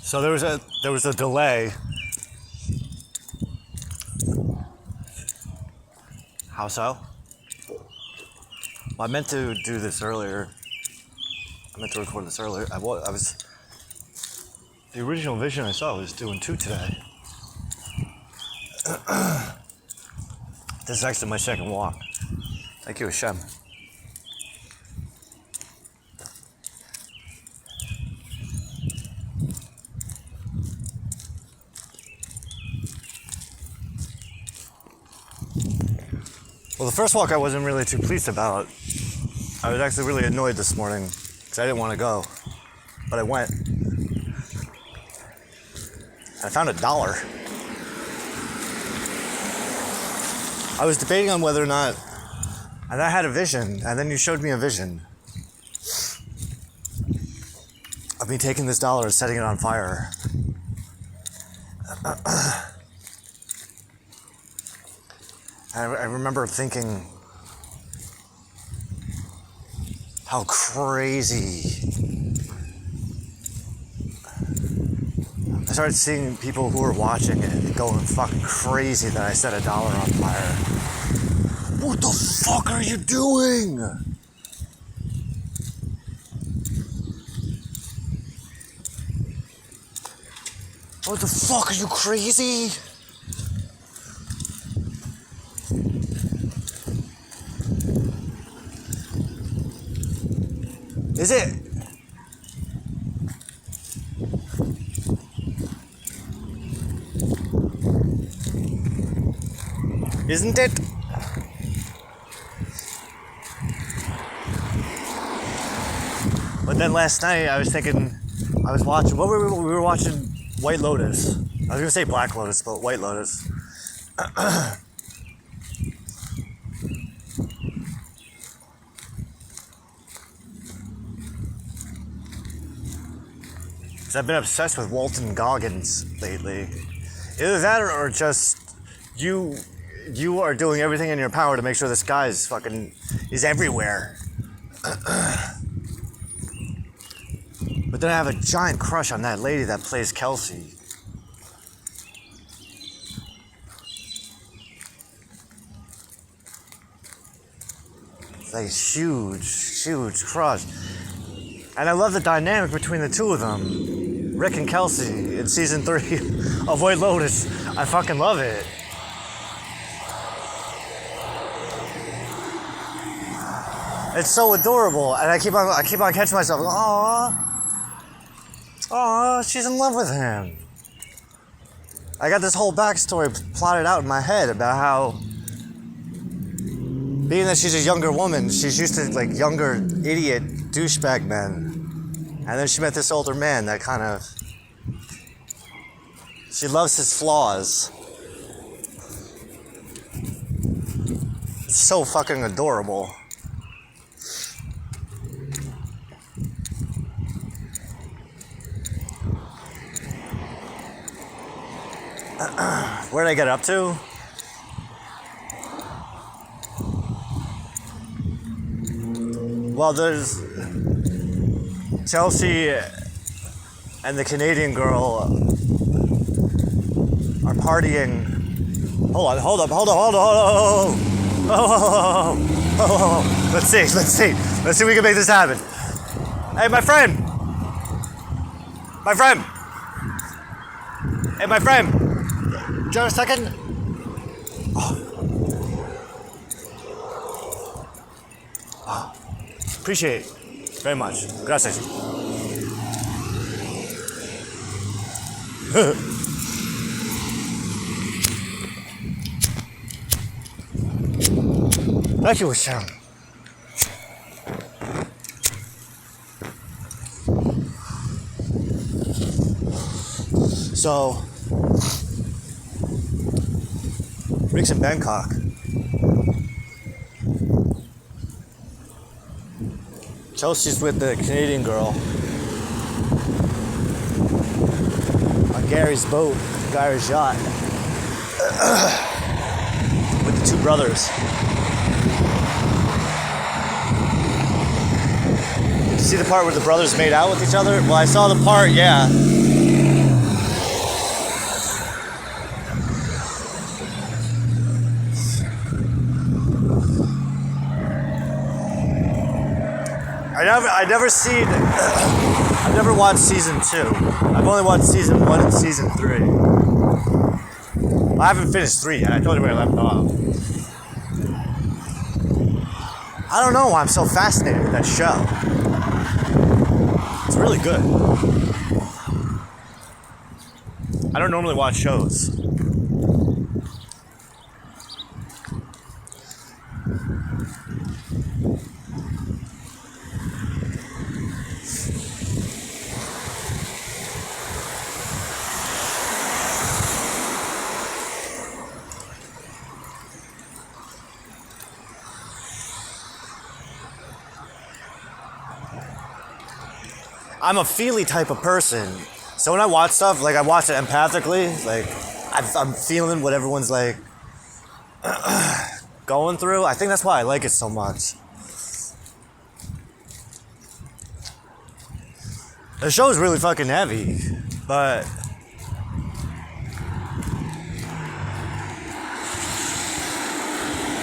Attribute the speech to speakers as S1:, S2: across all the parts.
S1: So there was a delay. How so? Well, I meant to do this earlier. I meant to record this earlier. I was the original vision I saw was doing 2 today. This is actually my second walk. Thank you, Hashem. Well, the first walk I wasn't really too pleased about. I was actually really annoyed this morning because I didn't want to go, but I went. I found $1. I was debating on whether or not, and I had a vision, and then you showed me a vision of me taking this $1 and setting it on fire. I remember thinking how crazy. I started seeing people who were watching it going fucking crazy that I set $1 on fire. What the fuck are you doing? What the fuck, are you crazy? Is it? Isn't it? But then last night I was thinking, I was watching, what were we were watching White Lotus. I was going to say Black Lotus, but White Lotus. I've been obsessed with Walton Goggins lately. Either that or just you are doing everything in your power to make sure this guy is everywhere. But then I have a giant crush on that lady that plays Kelsey. It's like a huge crush. And I love the dynamic between the two of them. Rick and Kelsey in season 3 of White Lotus. I fucking love it. It's so adorable, and I keep on catching myself. Aww, she's in love with him. I got this whole backstory plotted out in my head about how, being that she's a younger woman, she's used to like younger idiot douchebag men. And then she met this older man that kind of... She loves his flaws. It's so fucking adorable. Where'd I get up to? Well, there's Chelsea and the Canadian girl are partying. Hold up. Oh. Let's see if we can make this happen. Hey, my friend. Hey, my friend. Do you have a second? Appreciate it very much. Gracias. Thank you, Sam. So, Rick's in Bangkok. Chelsea's with the Canadian girl on Gary's boat, Gary's yacht, with the 2 brothers. Did you see the part where the brothers made out with each other? Well, I saw the part, yeah. I've never watched season 2. I've only watched season 1 and season 3. I haven't finished 3 yet. I told you where I left off. I don't know why I'm so fascinated with that show. It's really good. I don't normally watch shows. I'm a feely type of person. So when I watch stuff, like I watch it empathically, like I'm feeling what everyone's like going through. I think that's why I like it so much. The show is really fucking heavy, but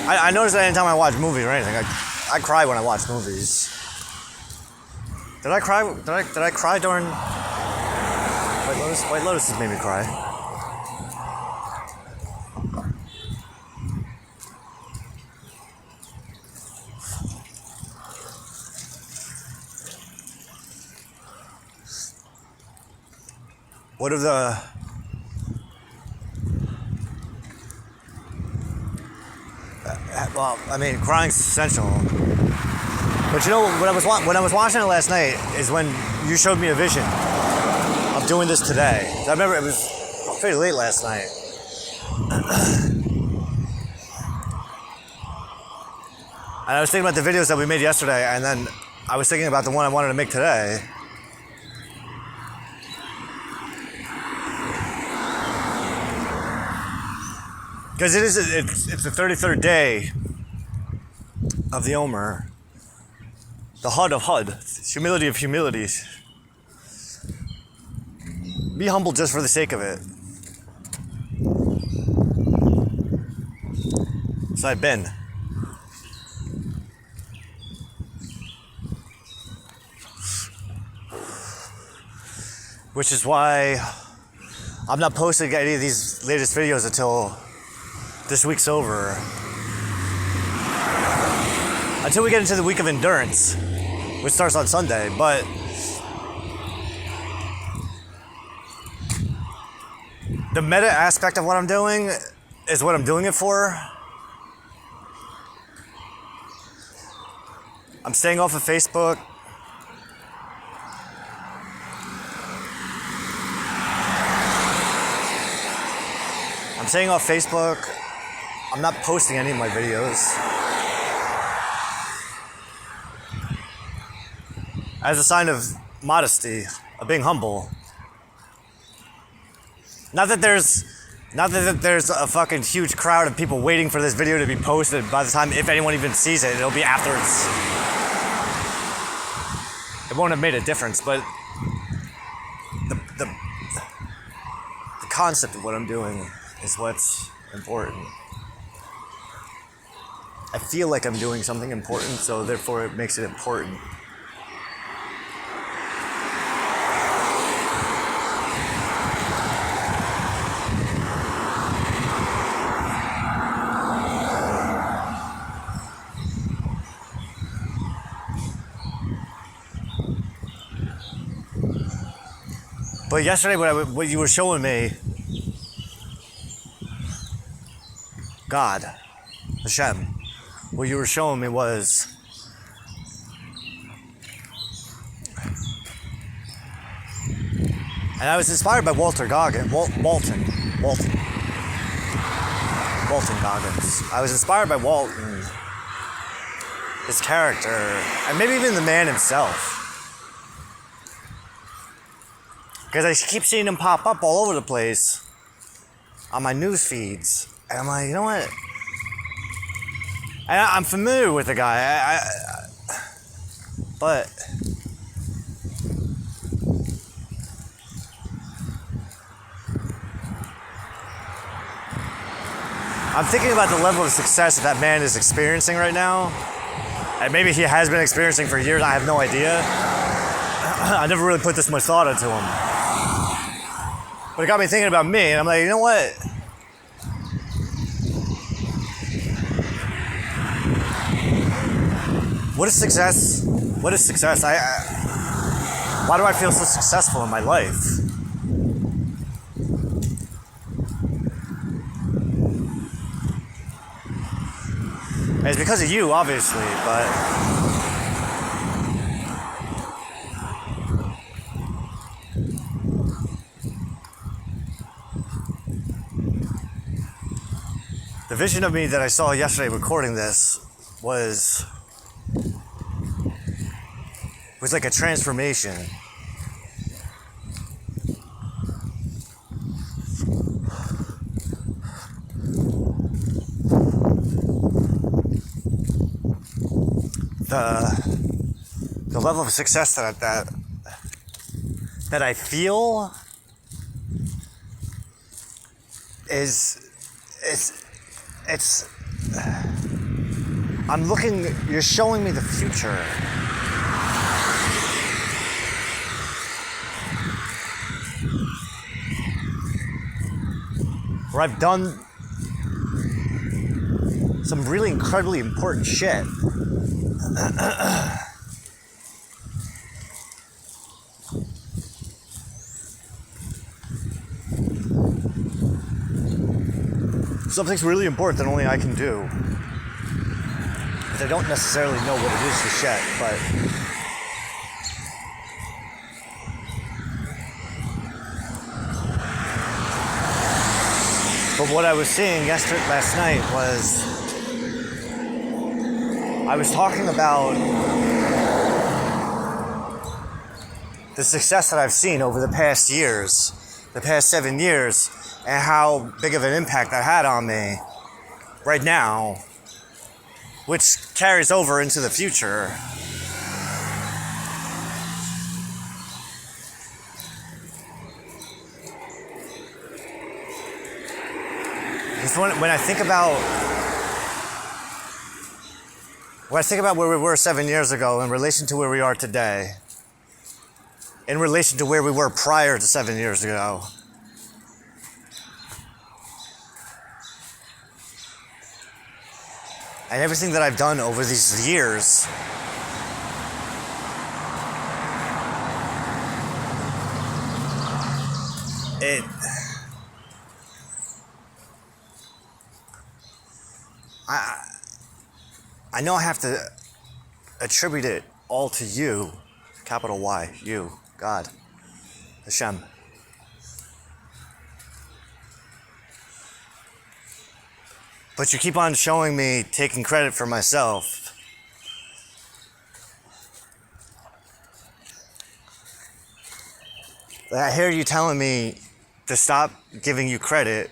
S1: I notice that anytime I watch movies or anything, I cry when I watch movies. Did I cry? Did I cry during White Lotus? White Lotus has made me cry. What are the well, I mean, crying's essential. But you know, when I was watching it last night is when you showed me a vision of doing this today. I remember it was pretty late last night. And I was thinking about the videos that we made yesterday, and then I was thinking about the one I wanted to make today. Because it's the 33rd day of the Omer. The HUD of HUD. Humility of humilities. Be humble just for the sake of it. So I've been. Which is why I'm not posting any of these latest videos until this week's over. Until we get into the week of endurance, which starts on Sunday, but the meta aspect of what I'm doing is what I'm doing it for. I'm staying off of Facebook. I'm staying off Facebook. I'm not posting any of my videos. As a sign of modesty, of being humble. Not that there's a fucking huge crowd of people waiting for this video to be posted. By the time, if anyone even sees it, it'll be after it won't have made a difference, but the concept of what I'm doing is what's important. I feel like I'm doing something important, so therefore it makes it important. But yesterday, what you were showing me, God, Hashem, what you were showing me was and I was inspired by Walton Goggins. I was inspired by Walton, his character, and maybe even the man himself. Because I keep seeing him pop up all over the place on my news feeds. And I'm like, you know what? And I'm familiar with the guy. But I'm thinking about the level of success that man is experiencing right now. and maybe he has been experiencing for years. I have no idea. I never really put this much thought into him. But it got me thinking about me, and I'm like, you know what? What is success? What is success? Why do I feel so successful in my life? And it's because of you, obviously, but the vision of me that I saw yesterday recording this was like a transformation. The level of success that I feel is it's I'm looking, you're showing me the future. Where I've done some really incredibly important shit. Something's really important that only I can do. I don't necessarily know what it is just yet, but what I was seeing last night was I was talking about the success that I've seen over the past years, the past 7 years, and how big of an impact that had on me right now, which carries over into the future. Because when I think about where we were 7 years ago in relation to where we are today, in relation to where we were prior to 7 years ago, and everything that I've done over these years, I know I have to attribute it all to you, capital Y, you, God, Hashem. But you keep on showing me taking credit for myself. I hear you telling me to stop giving you credit.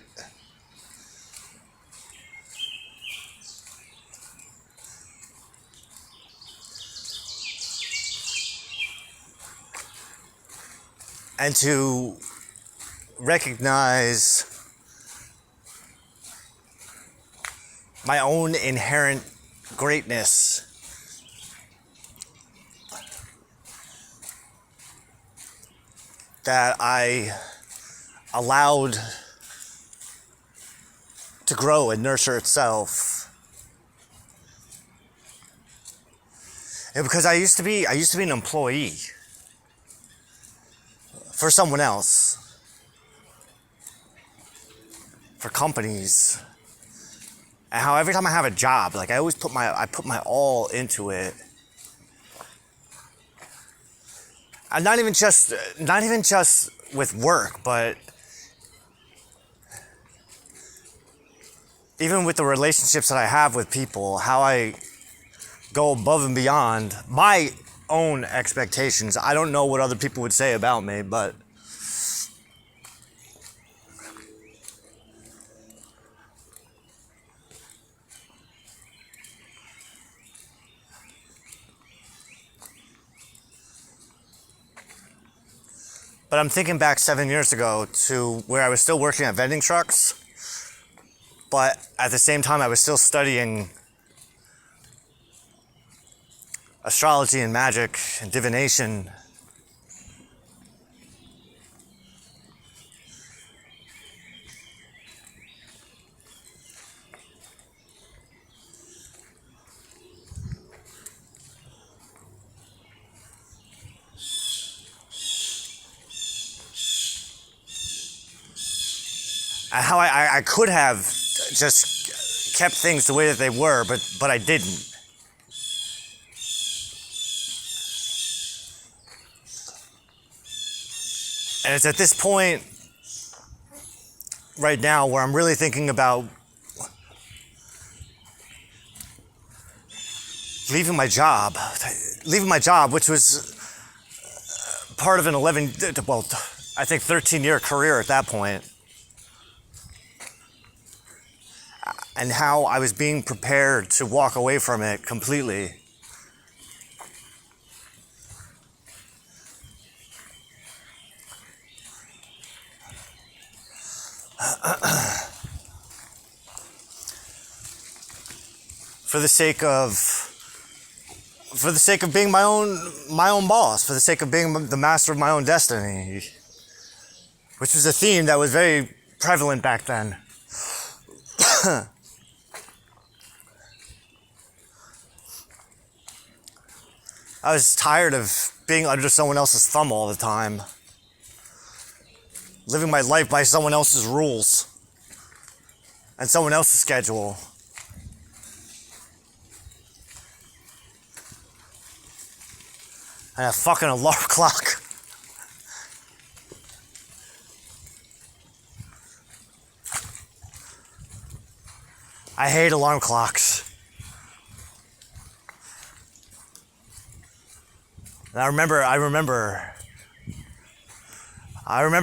S1: And to recognize my own inherent greatness. That I allowed to grow and nurture itself. And because I used to be an employee for someone else, for companies, and how every time I have a job, like I always put my all into it. And not even just with work, but even with the relationships that I have with people, how I go above and beyond my own expectations. I don't know what other people would say about me, but I'm thinking back 7 years ago to where I was still working at vending trucks, but at the same time I was still studying astrology and magic and divination. And how I could have just kept things the way that they were, but I didn't. And it's at this point right now where I'm really thinking about leaving my job, which was part of an 13-year career at that point. And how I was being prepared to walk away from it completely. For the sake of being my own boss, for the sake of being the master of my own destiny, which was a theme that was very prevalent back then. I was tired of being under someone else's thumb all the time. Living my life by someone else's rules. And someone else's schedule. And a fucking alarm clock. I hate alarm clocks. And I remember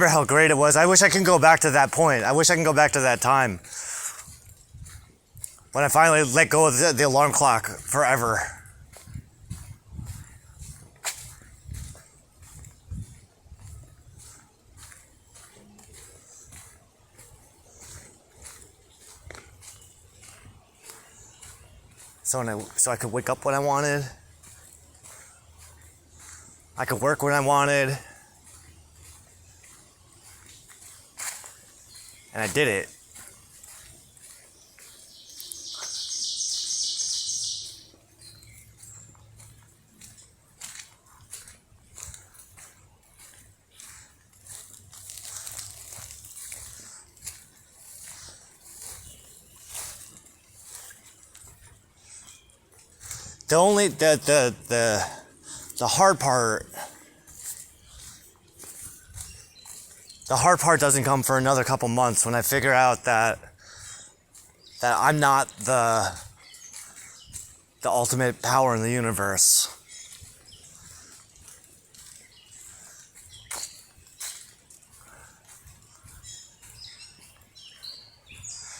S1: how great it was. I wish I could go back to that point. I wish I could go back to that time when I finally let go of the alarm clock forever. So I could wake up when I wanted. I could work when I wanted. And I did it. The hard part. The hard part doesn't come for another couple months when I figure out that I'm not the ultimate power in the universe.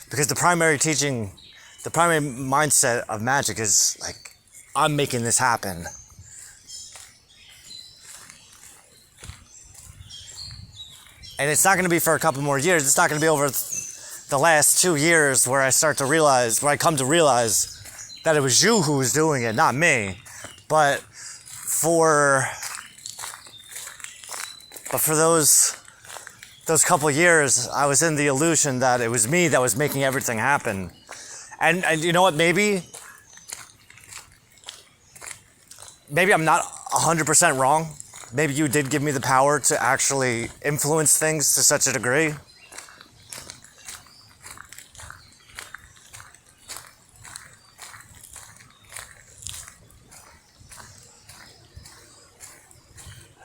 S1: Because the primary mindset of magic is like, I'm making this happen. And it's not going to be for a couple more years. It's not going to be over the last 2 years where I come to realize that it was you who was doing it, not me. But for those couple years, I was in the illusion that it was me that was making everything happen. And you know what? Maybe I'm not 100% wrong. Maybe you did give me the power to actually influence things to such a degree.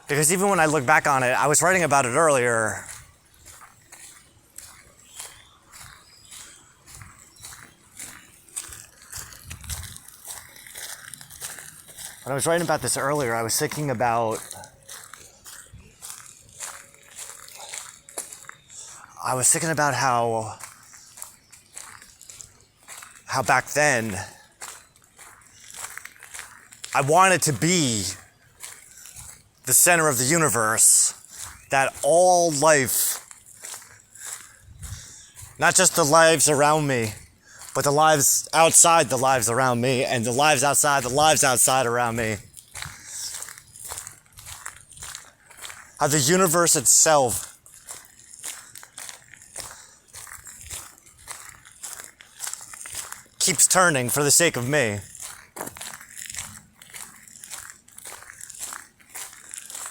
S1: Because even when I look back on it, I was writing about it earlier. When I was writing about this earlier, I was thinking about how back then I wanted to be the center of the universe, that all life, not just the lives around me, but the lives outside the lives around me, and the lives outside around me. How the universe itself keeps turning for the sake of me.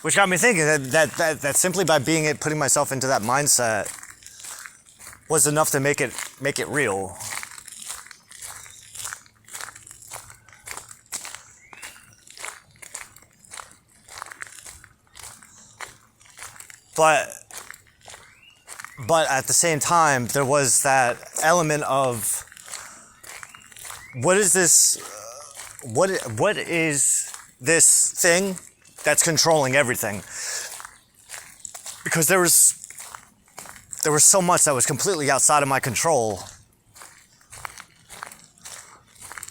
S1: Which got me thinking that simply by putting myself into that mindset was enough to make it real. But at the same time, there was that element of what is this thing that's controlling everything? Because there was so much that was completely outside of my control.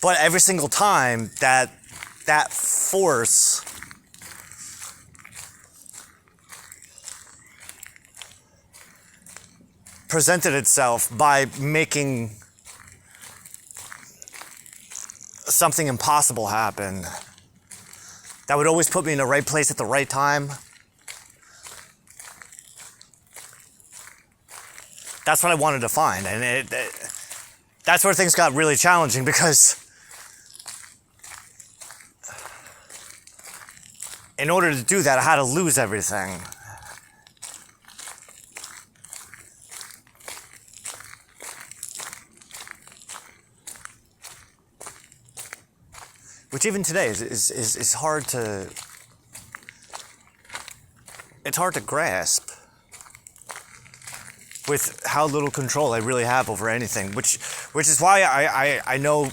S1: But every single time that force presented itself by making something impossible happen, that would always put me in the right place at the right time. That's what I wanted to find, and that's where things got really challenging, because in order to do that, I had to lose everything. Which even today is hard to, it's hard to grasp with how little control I really have over anything, which is why I know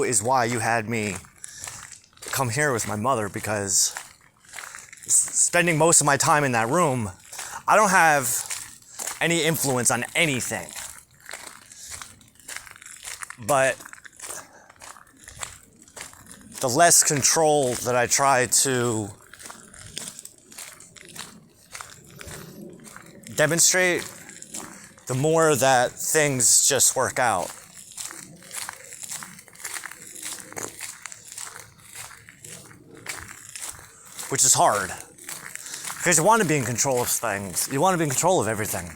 S1: is why you had me come here with my mother, because spending most of my time in that room, I don't have any influence on anything. But the less control that I try to demonstrate, the more that things just work out. Which is hard. Because you want to be in control of things. You want to be in control of everything.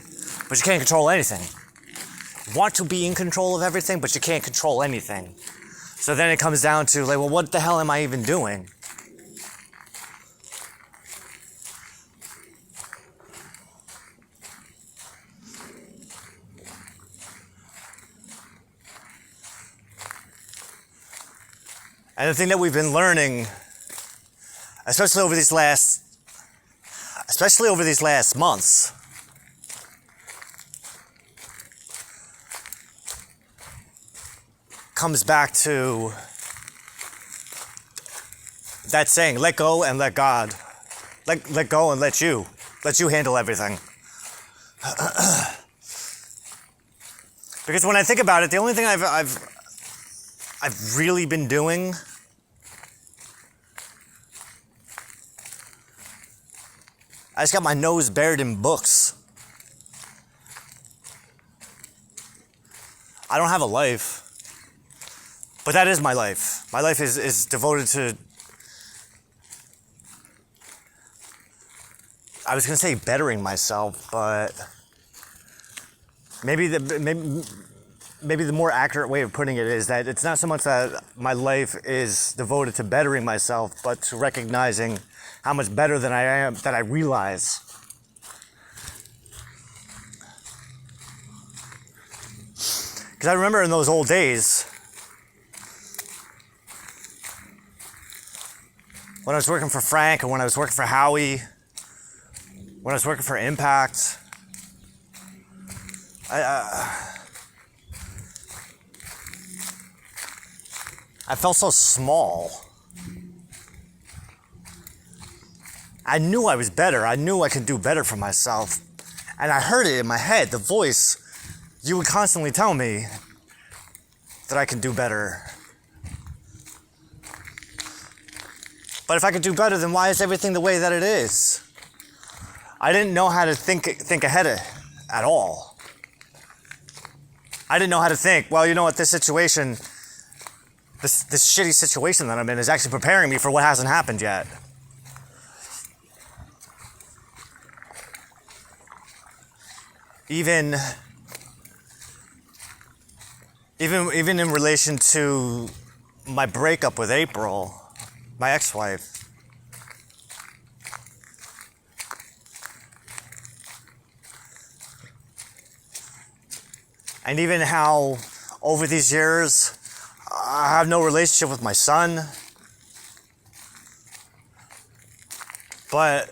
S1: But you can't control anything. You want to be in control of everything, but you can't control anything. So then it comes down to, like, well, what the hell am I even doing? And the thing that we've been learning, especially over these last months, comes back to that saying, let go and let God. Let go and let you handle everything. Because when I think about it, the only thing I've really been doing I just got my nose buried in books. I don't have a life. But that is my life. My life is devoted to, I was going to say bettering myself, but maybe the more accurate way of putting it is that it's not so much that my life is devoted to bettering myself, but to recognizing how much better than I am that I realize. Because I remember in those old days, when I was working for Frank, or when I was working for Howie, when I was working for Impact, I felt so small. I knew I was better. I knew I could do better for myself. And I heard it in my head, the voice. You would constantly tell me that I can do better. But if I could do better, then why is everything the way that it is? I didn't know how to think ahead at all. I didn't know how to think. Well, you know what? This situation, this shitty situation that I'm in is actually preparing me for what hasn't happened yet. Even in relation to my breakup with April, my ex-wife. And even how over these years I have no relationship with my son. But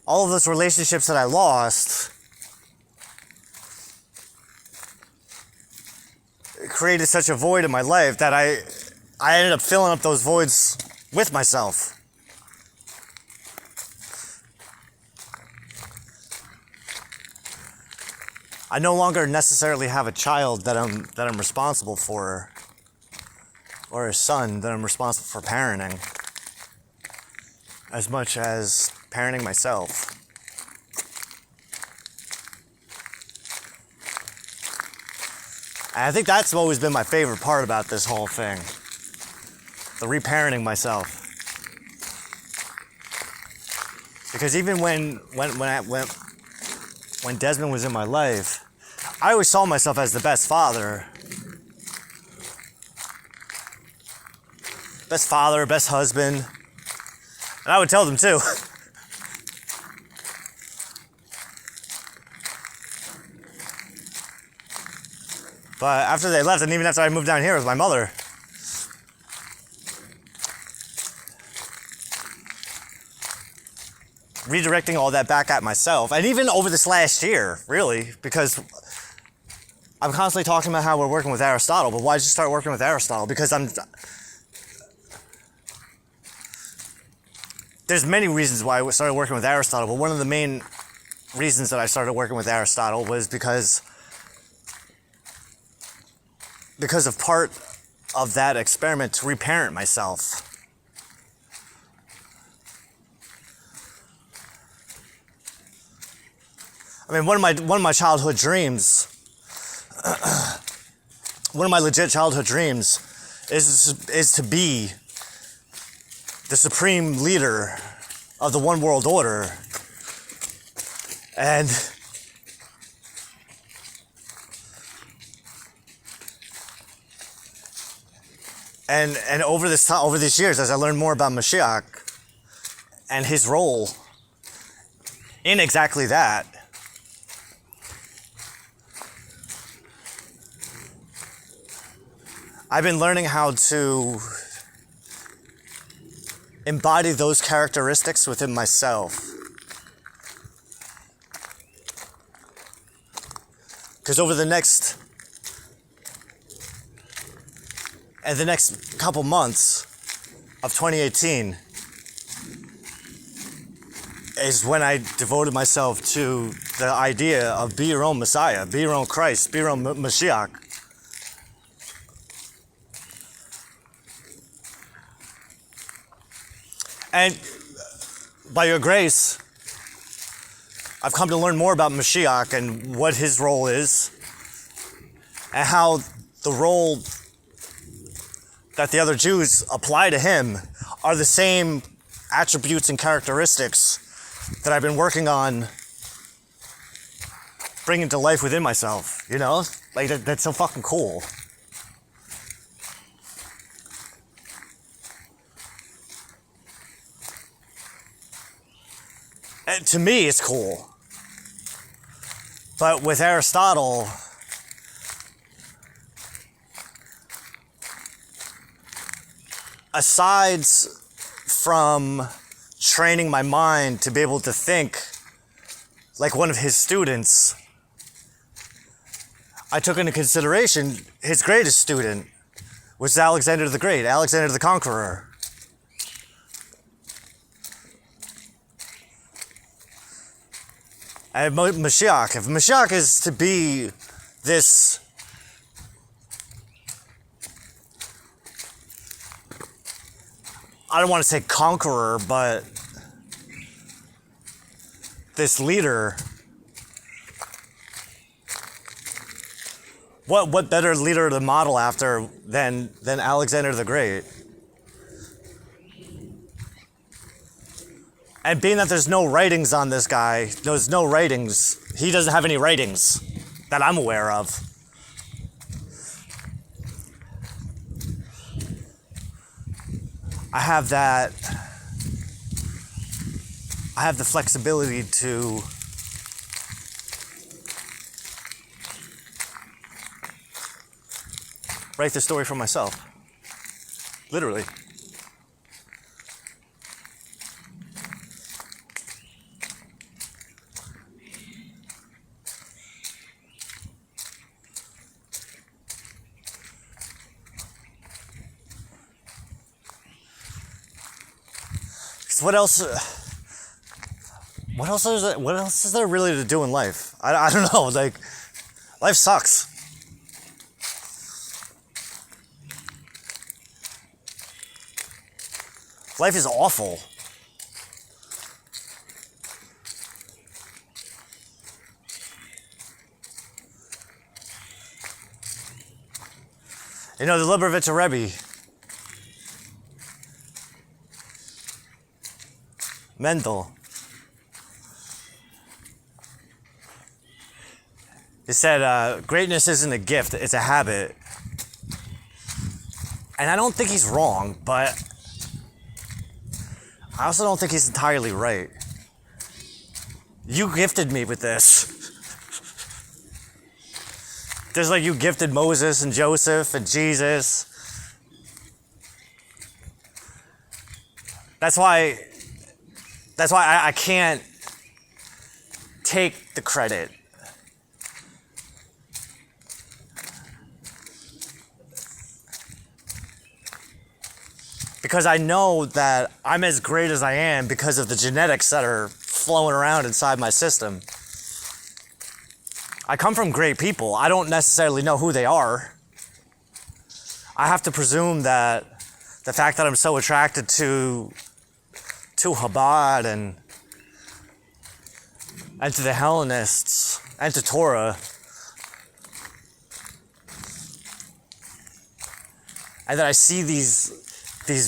S1: all of those relationships that I lost created such a void in my life that I ended up filling up those voids with myself. I no longer necessarily have a child that I'm responsible for, or a son that I'm responsible for parenting, as much as parenting myself. And I think that's always been my favorite part about this whole thing. The reparenting myself. Because even when Desmond was in my life, I always saw myself as the best father. Best father, best husband. And I would tell them too. But after they left, and even after I moved down here with my mother, redirecting all that back at myself, and even over this last year, really, because I'm constantly talking about how we're working with Aristotle, but why did you start working with Aristotle? Because there's many reasons why I started working with Aristotle, but one of the main reasons that I started working with Aristotle was because of part of that experiment to reparent myself. I mean, one of my childhood dreams, one of my legit childhood dreams is to be the supreme leader of the one world order. And over these years, as I learned more about Mashiach and his role in exactly that, I've been learning how to embody those characteristics within myself. Because over the next couple months of 2018 is when I devoted myself to the idea of be your own Messiah, be your own Christ, be your own Mashiach. And by your grace, I've come to learn more about Mashiach and what his role is, and how the role that the other Jews apply to him are the same attributes and characteristics that I've been working on bringing to life within myself, you know? Like, that's so fucking cool. And to me, it's cool. But with Aristotle, aside from training my mind to be able to think like one of his students, I took into consideration his greatest student, which is Alexander the Great, Alexander the Conqueror. And Mashiach, if Mashiach is to be this I don't want to say conqueror, but this leader What better leader to model after than Alexander the Great? And being that there's no writings on this guy, there's no writings. He doesn't have any writings that I'm aware of. I have the flexibility to write the story for myself. Literally. What else is there really to do in life? I don't know. Like, life sucks. Life is awful. You know, the Lubavitcher Rebbe, Mendel, he said, greatness isn't a gift, it's a habit. And I don't think he's wrong, but I also don't think he's entirely right. You gifted me with this. Just like you gifted Moses and Joseph and Jesus. That's why I can't take the credit. Because I know that I'm as great as I am because of the genetics that are flowing around inside my system. I come from great people. I don't necessarily know who they are. I have to presume that the fact that I'm so attracted to Chabad and to the Hellenists and to Torah, and that I see these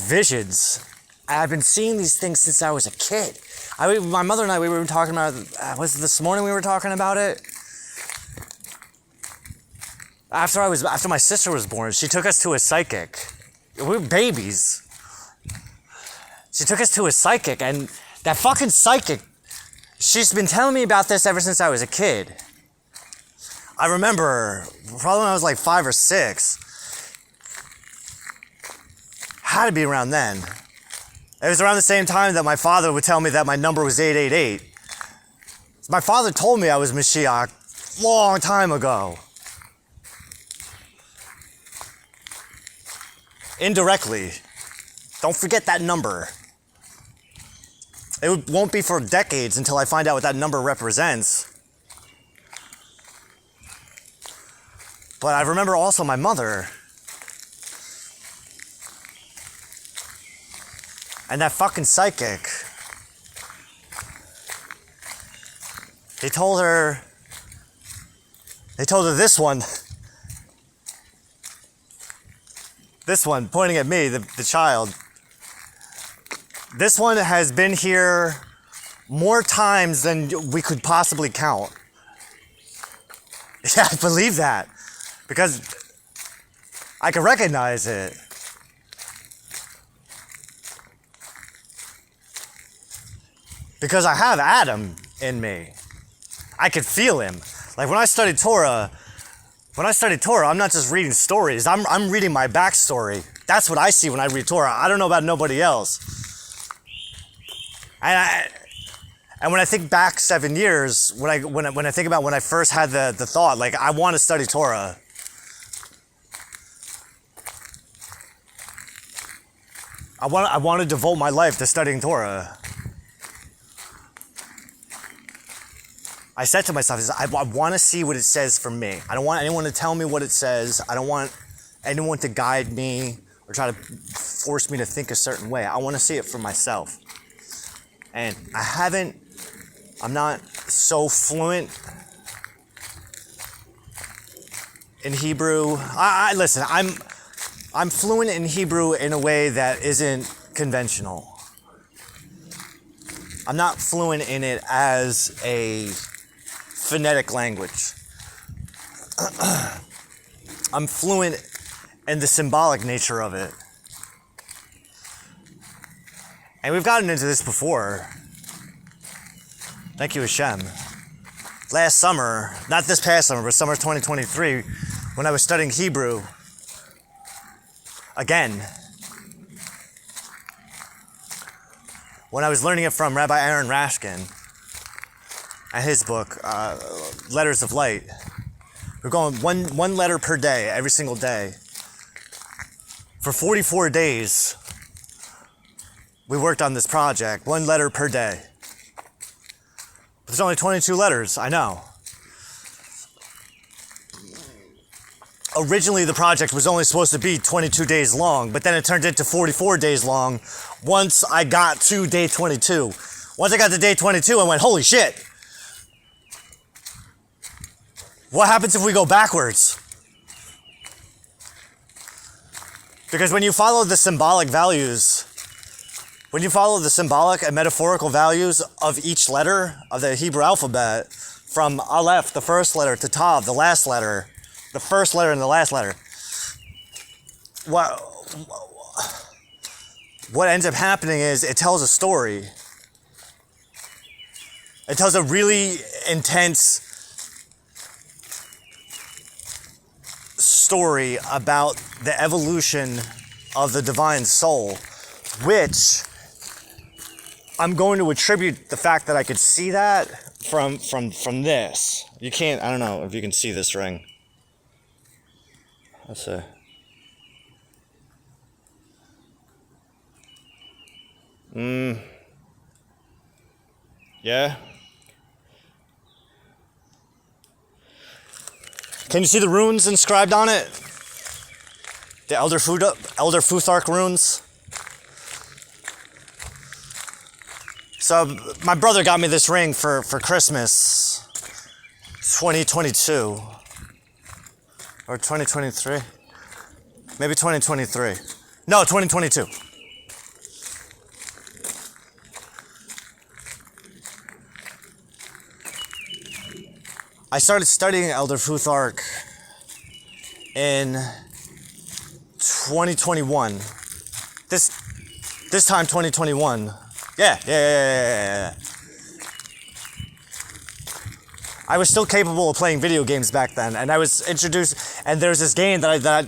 S1: visions. I've been seeing these things since I was a kid. My mother and I, we were talking about, was it this morning we were talking about it? After my sister was born, she took us to a psychic. We were babies. She took us to a psychic, and that fucking psychic, she's been telling me about this ever since I was a kid. I remember, probably when I was like 5 or 6. Had to be around then. It was around the same time that my father would tell me that my number was 888. My father told me I was Mashiach a long time ago. Indirectly. Don't forget that number. It won't be for decades until I find out what that number represents. But I remember also my mother. And that fucking psychic. They told her this one, pointing at me, the child. This one has been here more times than we could possibly count. Yeah, I believe that. Because I can recognize it. Because I have Adam in me. I could feel him. Like when I studied Torah, I'm not just reading stories. I'm reading my backstory. That's what I see when I read Torah. I don't know about nobody else. And when I think back 7 years, when I think about when I first had the thought, like I want to study Torah. I want to devote my life to studying Torah. I said to myself, I want to see what it says for me. I don't want anyone to tell me what it says. I don't want anyone to guide me or try to force me to think a certain way. I want to see it for myself. And I'm not so fluent in Hebrew. I listen. I'm fluent in Hebrew in a way that isn't conventional. I'm not fluent in it as a phonetic language. I'm fluent in the symbolic nature of it. And we've gotten into this before. Thank you, Hashem. Last summer, not this past summer, but summer 2023, when I was studying Hebrew, again, when I was learning it from Rabbi Aaron Rashkin and his book, Letters of Light, we're going one letter per day, every single day. For 44 days, we worked on this project, 1 letter per day. But there's only 22 letters, I know. Originally, the project was only supposed to be 22 days long, but then it turned into 44 days long once I got to day 22. Once I got to day 22, I went, holy shit. What happens if we go backwards? Because when you follow the symbolic values, when you follow the symbolic and metaphorical values of each letter of the Hebrew alphabet, from Aleph, the first letter, to Tav, the last letter, the first letter and the last letter, what ends up happening is it tells a story. It tells a really intense story about the evolution of the divine soul, which I'm going to attribute the fact that I could see that from this. You can't, I don't know if you can see this ring. Let's see. Yeah. Can you see the runes inscribed on it? The Elder Futhark runes. So my brother got me this ring for Christmas, 2022 or 2023, maybe 2023. No, 2022. I started studying Elder Futhark in 2021. This time 2021. Yeah. I was still capable of playing video games back then, and I was introduced, and there's this game that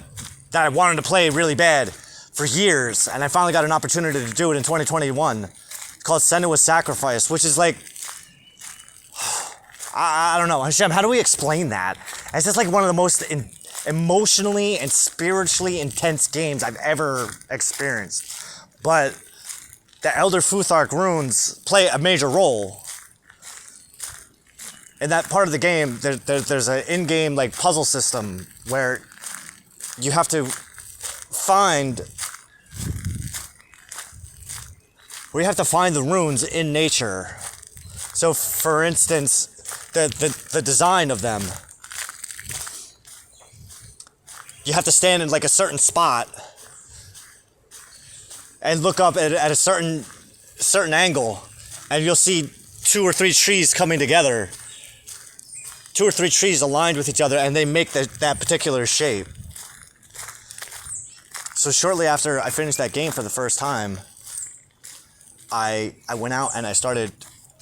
S1: I wanted to play really bad for years, and I finally got an opportunity to do it in 2021. It's called Senua's Sacrifice, which is like, I don't know, Hashem, how do we explain that? It's just like one of the most emotionally and spiritually intense games I've ever experienced. But the Elder Futhark runes play a major role. In that part of the game, there's an in-game like puzzle system where you have to find the runes in nature. So, for instance, the design of them, you have to stand in like a certain spot and look up at a certain angle, and you'll see 2 or 3 trees coming together, 2 or 3 trees aligned with each other, and they make that particular shape. So shortly after I finished that game for the first time, I went out and I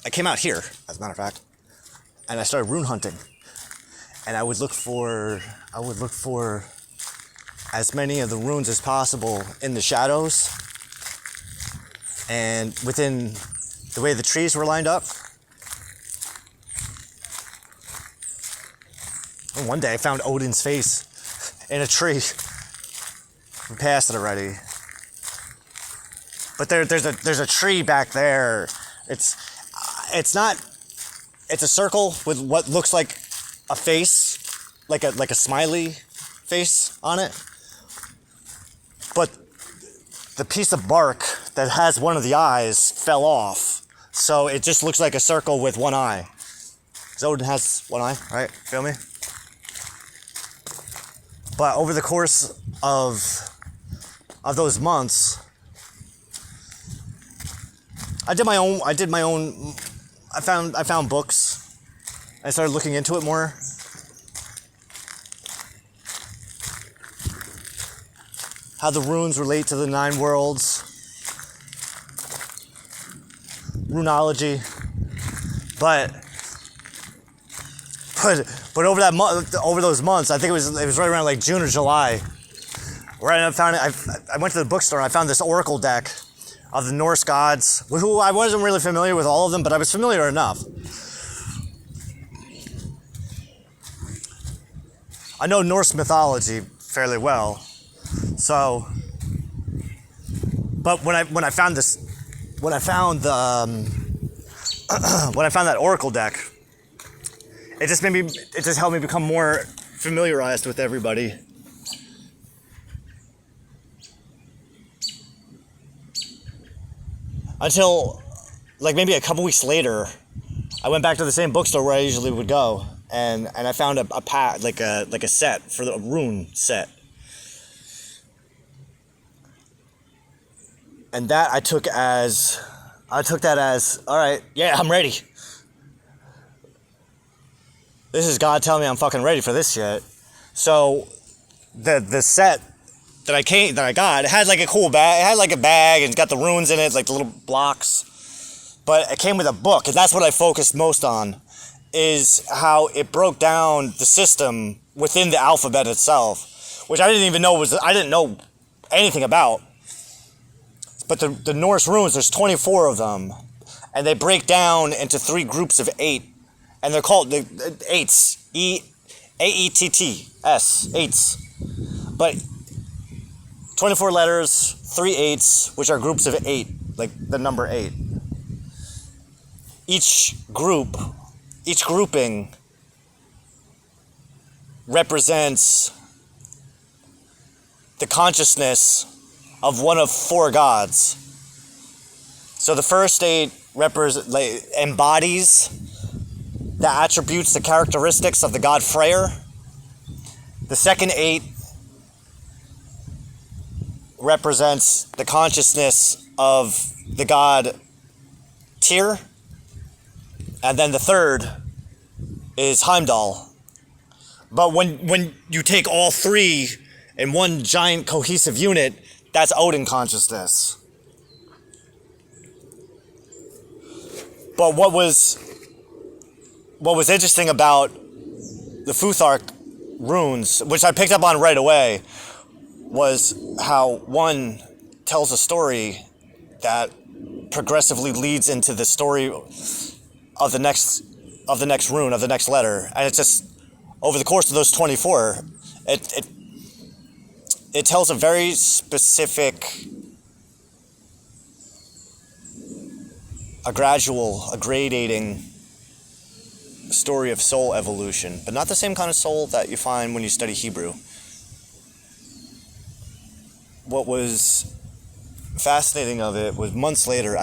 S1: came out here, as a matter of fact, and I started rune hunting. And I would look for as many of the runes as possible in the shadows and within the way the trees were lined up. And one day I found Odin's face in a tree. We passed it already. But there's a tree back there. It's a circle with what looks like a face, like a smiley face on it. But the piece of bark that has one of the eyes fell off. So it just looks like a circle with one eye. 'Cause Odin has one eye, right? Feel me? But over the course of those months, I did my own. I found books. I started looking into it more. How the runes relate to the 9 worlds. Runology. But over that month, over those months, I think it was right around like June or July, where I found it. I went to the bookstore and I found this oracle deck of the Norse gods, who I wasn't really familiar with all of them, but I was familiar enough. I know Norse mythology fairly well, so. But when I found that oracle deck, it just helped me become more familiarized with everybody. Until, like, maybe a couple weeks later, I went back to the same bookstore where I usually would go, and I found a pack, like a set for the rune set. And that I took that as, all right, yeah, I'm ready. This is God telling me I'm fucking ready for this shit. So the set that I got, it had like a cool bag. It had like a bag and it's got the runes in it, like the little blocks. But it came with a book, and that's what I focused most on, is how it broke down the system within the alphabet itself, which I didn't know anything about. But the Norse runes, there's 24 of them, and they break down into 3 groups of 8, and they're called the eights, AETTS, eights. But 24 letters, 3 eights, which are groups of 8, like the number 8. Each grouping represents the consciousness of one of 4 gods. So the first 8 embodies the attributes, the characteristics of the god Freyr. The second 8 represents the consciousness of the god Tyr. And then the third is Heimdall. But when you take all 3 in one giant cohesive unit, that's Odin consciousness. But what was interesting about the Futhark runes, which I picked up on right away, was how one tells a story that progressively leads into the story of the next rune, of the next letter. And it's just, over the course of those 24, it tells a very specific, a gradating story of soul evolution, but not the same kind of soul that you find when you study Hebrew. What was fascinating of it was months later,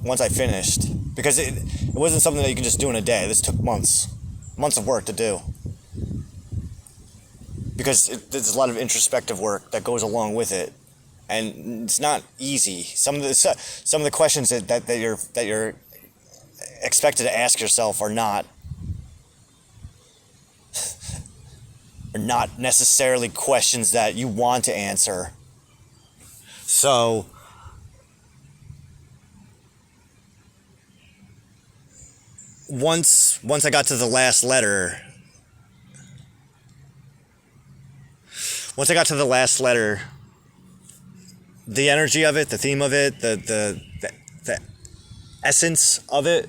S1: once I finished, because it wasn't something that you can just do in a day. This took months of work to do. Because there's a lot of introspective work that goes along with it, and it's not easy. Some of the questions that you're expected to ask yourself are not necessarily questions that you want to answer. So once I got to the last letter. The energy of it, the theme of it, the essence of it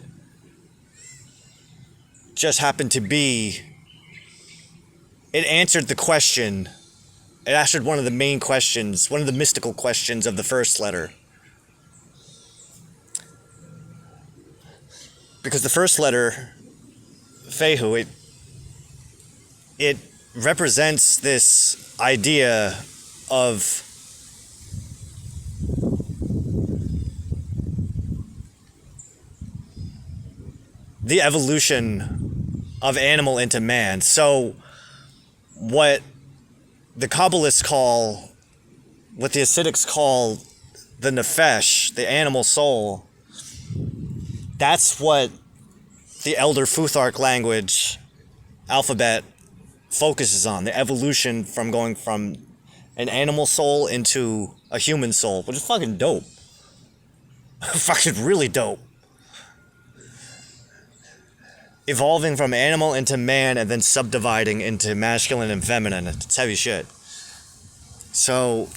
S1: just happened to be, it answered the question. It answered one of the main questions, one of the mystical questions of the first letter. Because the first letter, Fehu, it represents this idea of the evolution of animal into man. So what the Kabbalists call, what the Hasidics call the nefesh, the animal soul, that's what the Elder Futhark language alphabet focuses on, the evolution from going from an animal soul into a human soul, which is fucking dope. Fucking really dope. Evolving from animal into man and then subdividing into masculine and feminine. It's heavy shit. So,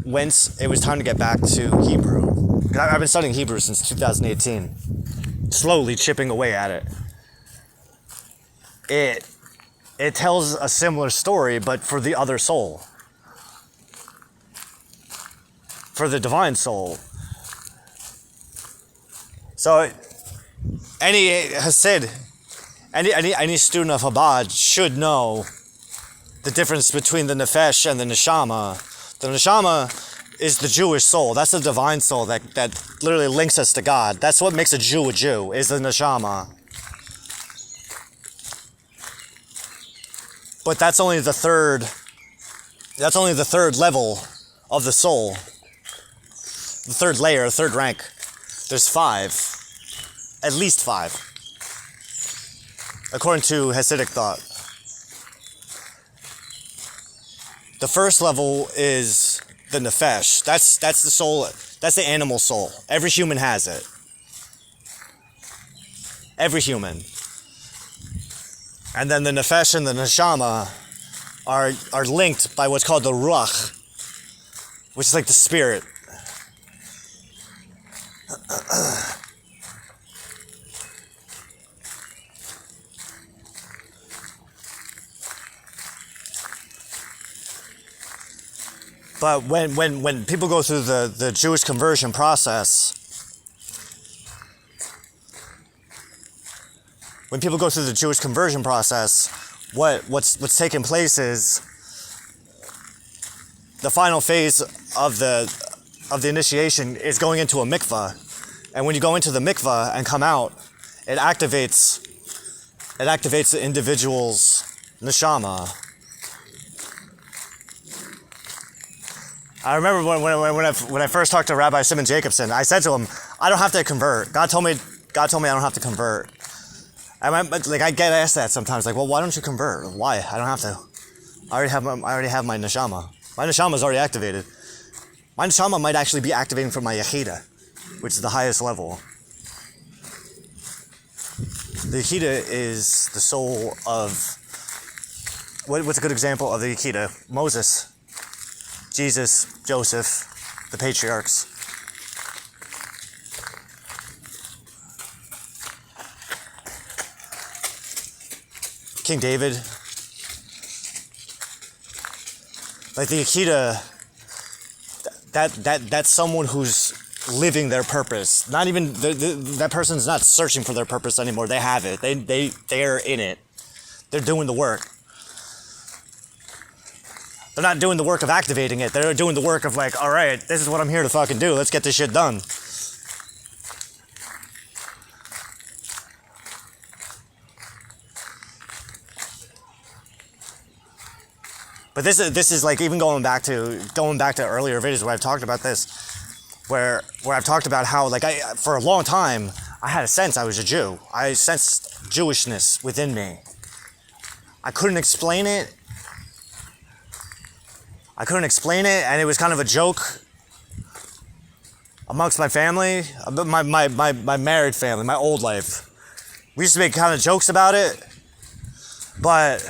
S1: once it was time to get back to Hebrew, I've been studying Hebrew since 2018, slowly chipping away at it. It tells a similar story, but for the other soul. For the divine soul. So, any Hasid, any student of Chabad should know the difference between the nefesh and the neshama. The neshama is the Jewish soul. That's the divine soul that literally links us to God. That's what makes a Jew, is the neshama. But that's only the third level of the soul. The third layer, the third rank. There's 5. At least 5. According to Hasidic thought. The first level is the nefesh. That's the soul. That's the animal soul. Every human has it. Every human. And then the nefesh and the neshama are linked by what's called the ruach, which is like the spirit. But when people go through the Jewish conversion process, what's taking place is the final phase of the initiation is going into a mikvah, and when you go into the mikvah and come out, it activates the individual's neshama. I remember when I first talked to Rabbi Simon Jacobson, I said to him, I don't have to convert. God told me I don't have to convert. And I get asked that sometimes, like, well, why don't you convert? Why? I don't have to. I already have my neshama. My neshama is already activated. My neshama might actually be activating from my yechida, which is the highest level. The yechida is the soul of, what's a good example of the yechida? Moses. Jesus, Joseph, the patriarchs. King David. Like the Akita, that's someone who's living their purpose. Not even, that person's not searching for their purpose anymore. They have it. They're in it. They're doing the work. They're not doing the work of activating it. They're doing the work of like, all right, this is what I'm here to fucking do. Let's get this shit done. But this is like even going back to earlier videos where I've talked about this, where I've talked about how like for a long time I had a sense I was a Jew. I sensed Jewishness within me. I couldn't explain it, and it was kind of a joke amongst my family, my married family, my old life. We used to make kind of jokes about it, but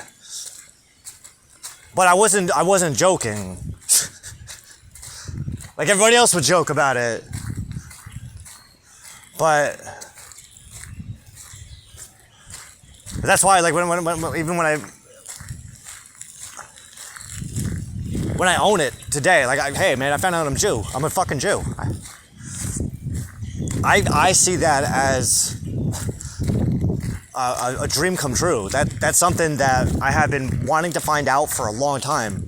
S1: I wasn't joking. Like everybody else would joke about it, but that's why, like when I own it today, like, hey man, I found out I'm Jew. I'm a fucking Jew. I see that as a dream come true. That's something that I have been wanting to find out for a long time.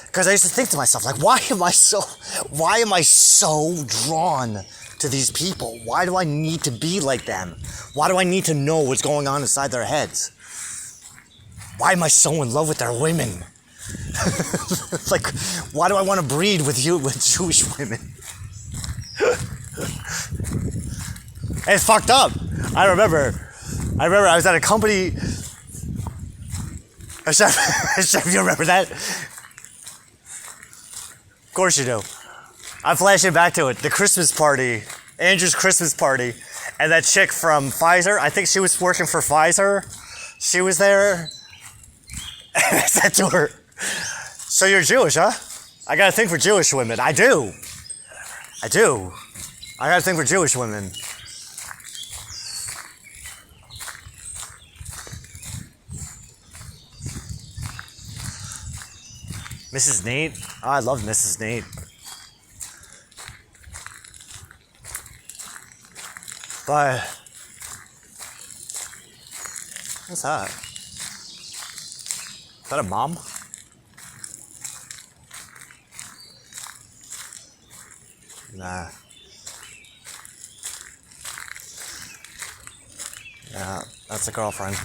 S1: Because I used to think to myself, like, why am I so drawn to these people? Why do I need to be like them? Why do I need to know what's going on inside their heads? Why am I so in love with their women? Like, why do I want to breed with Jewish women? It's fucked up. I remember I was at a company. Chef, you remember that? Of course you do. I'm flashing back to it. The Christmas party, Andrew's Christmas party, and that chick from Pfizer, I think she was working for Pfizer. She was there. And I said to her, so you're Jewish, huh? I got a thing for Jewish women. I do. I got a thing for Jewish women. Mrs. Nate? Oh, I love Mrs. Nate. But what's that? Is that a mom? Nah. Yeah, that's a girlfriend.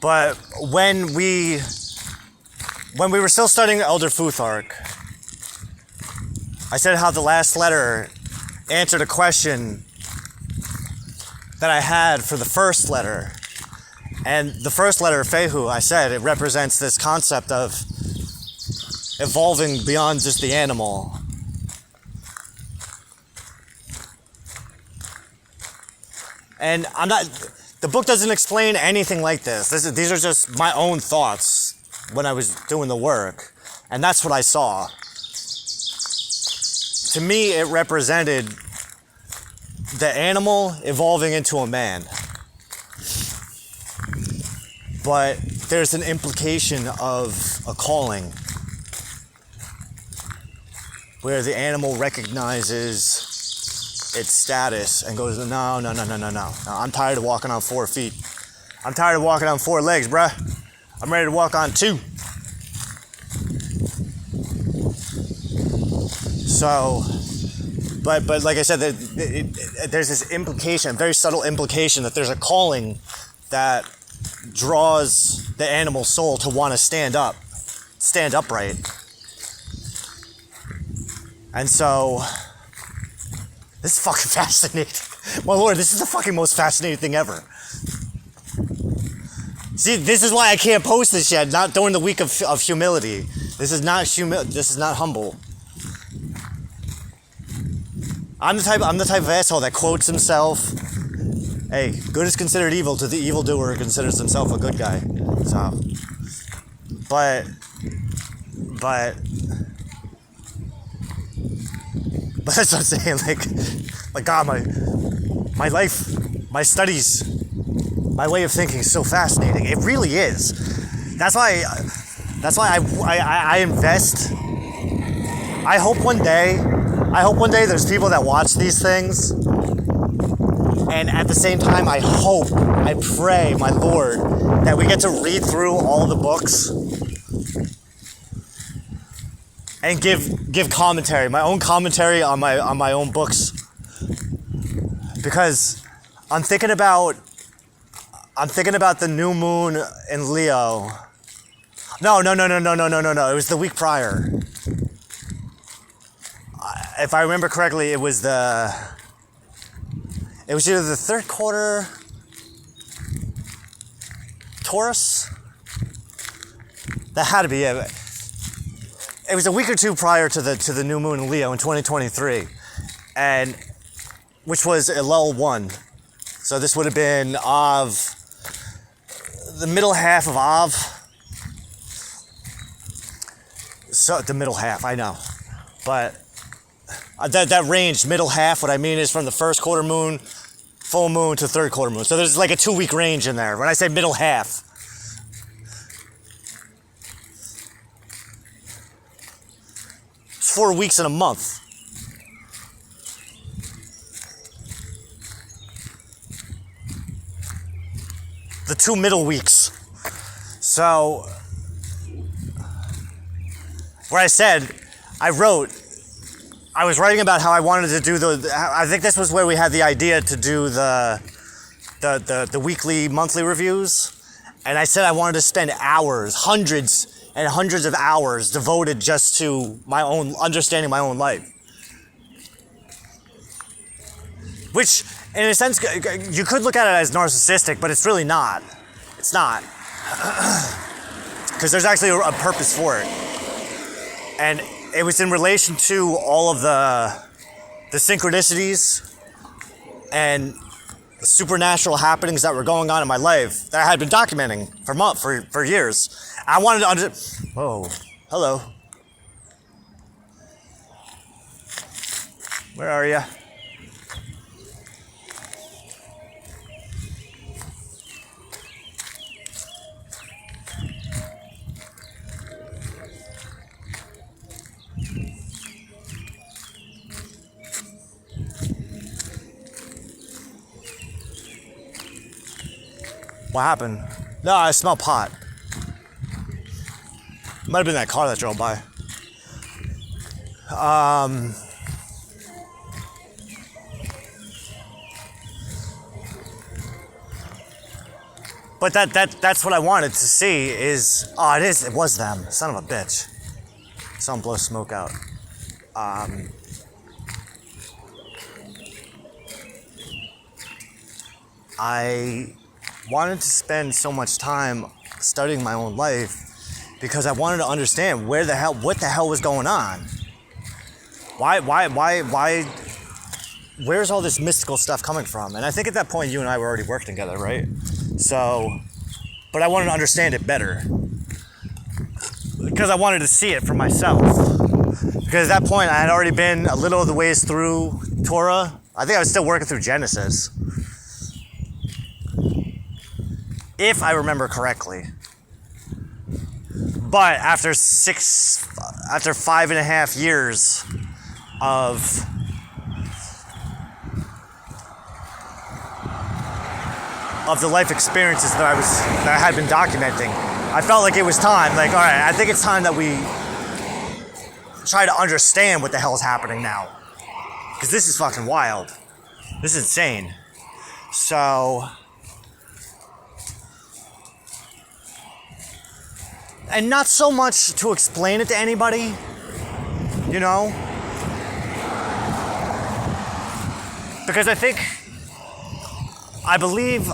S1: But when we were still studying Elder Futhark, I said how the last letter answered a question that I had for the first letter. And the first letter, Fehu, I said, it represents this concept of evolving beyond just the animal. And the book doesn't explain anything like this. These are just my own thoughts when I was doing the work. And that's what I saw. To me, it represented the animal evolving into a man. But there's an implication of a calling where the animal recognizes its status and goes, no. I'm tired of walking on 4 feet. I'm tired of walking on 4 legs, bruh. I'm ready to walk on 2. So, but like I said, there's this implication, very subtle implication that there's a calling that draws the animal soul to want to stand upright. And so, this is fucking fascinating. My lord, this is the fucking most fascinating thing ever. See, this is why I can't post this yet, not during the week of humility. This is not humble. I'm the type of asshole that quotes himself. Hey, good is considered evil to the evildoer who considers himself a good guy. So, but that's what I'm saying. Like God, my life, my studies, my way of thinking is so fascinating. It really is. That's why I invest. I hope one day there's people that watch these things. And at the same time, I pray, my Lord, that we get to read through all the books and give commentary, my own commentary on my own books, because I'm thinking about the new moon in Leo. No. It was the week prior. If I remember correctly, it was either the third quarter Taurus. That had to be it. It was a week or two prior to the new moon in Leo in 2023, and which was Elul 1. So this would have been Av, the middle half of Av. So the middle half, I know, but that range, middle half. What I mean is from the first quarter moon, full moon to third quarter moon. So there's like a 2-week range in there. When I say middle half. It's 4 weeks in a month. The 2 middle weeks. So, where I said, I I was writing about how I wanted to do I think this was where we had the idea to do the weekly, monthly reviews. And I said I wanted to spend hours, hundreds and hundreds of hours devoted just to my own, understanding my own life. Which, in a sense, you could look at it as narcissistic, but it's really not. It's not. Because there's actually a purpose for it. And it was in relation to all of the synchronicities and the supernatural happenings that were going on in my life that I had been documenting for years. I wanted to Whoa, hello. Where are you? What happened? No, I smell pot. Might have been that car that drove by. But that's what I wanted to see is... Oh, it was them. Son of a bitch. Someone blow smoke out. I wanted to spend so much time studying my own life because I wanted to understand what the hell was going on. Why, where's all this mystical stuff coming from? And I think at that point you and I were already working together, right? So, but I wanted to understand it better because I wanted to see it for myself. Because at that point I had already been a little of the ways through Torah. I think I was still working through Genesis. If I remember correctly. But after 5.5 years of the life experiences that I had been documenting, I felt like it was time. Like, all right, I think it's time that we try to understand what the hell is happening now. Because this is fucking wild. This is insane. So... And not so much to explain it to anybody, you know? Because I believe,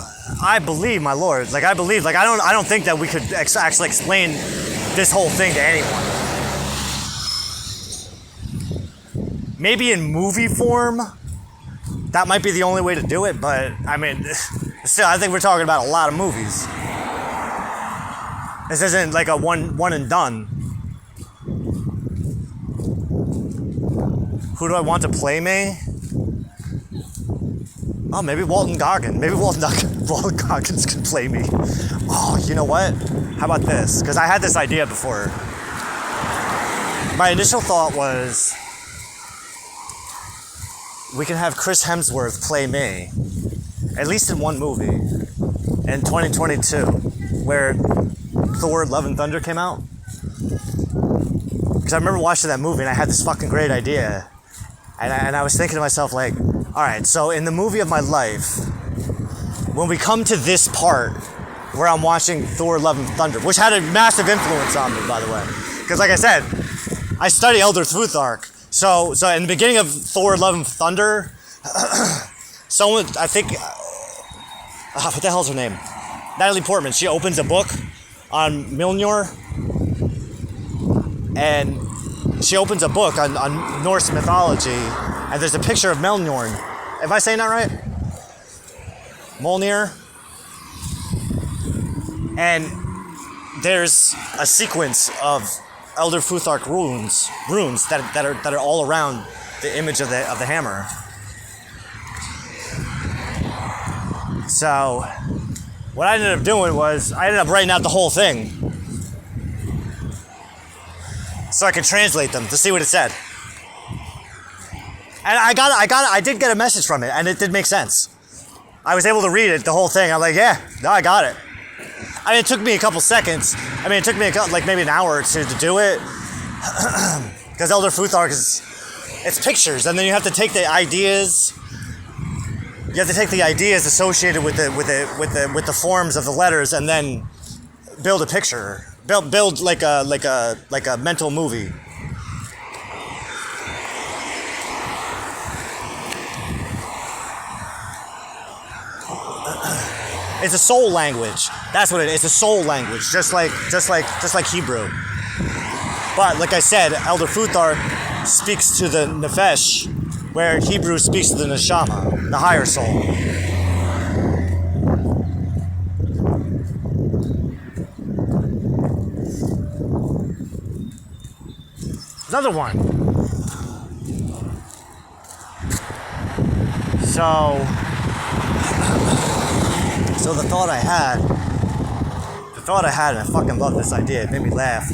S1: my Lord. Like, I don't think that we could actually explain this whole thing to anyone. Maybe in movie form, that might be the only way to do it, but, I mean, still, I think we're talking about a lot of movies. This isn't like a one and done. Who do I want to play me? Oh, maybe Walton Goggins. Maybe Walton Goggins can play me. Oh, you know what? How about this? Because I had this idea before. My initial thought was we can have Chris Hemsworth play me, at least in one movie, in 2022, where Thor: Love and Thunder came out. Because I remember watching that movie and I had this fucking great idea. And I was thinking to myself, like, alright, so in the movie of my life, when we come to this part where I'm watching Thor: Love and Thunder, which had a massive influence on me, by the way. Because like I said, I study Elder Futhark. So in the beginning of Thor: Love and Thunder, someone, I think, what the hell's her name? Natalie Portman, she opens a book on Mjolnir, and she opens a book on Norse mythology, and there's a picture of Mjolnir. Am I saying that right? Mjolnir. And there's a sequence of Elder Futhark runes that are all around the image of the hammer. So what I ended up doing was I ended up writing out the whole thing so I could translate them to see what it said. And I did get a message from it, and it did make sense. I was able to read it, the whole thing. I'm like, yeah, no, I got it. I mean, it took me a couple seconds. I mean, it took me like maybe an hour or two to do it. Because Elder Futhark is It's pictures, and then you have to take the ideas. You have to take the ideas associated with the forms of the letters, and then build a picture. Build like a mental movie. It's a soul language. That's what it is. It's a soul language, just like Hebrew. But like I said, Elder Futhar speaks to the nefesh, where Hebrew speaks to the neshama, the higher soul. Another one. So the thought I had, and I fucking love this idea, it made me laugh,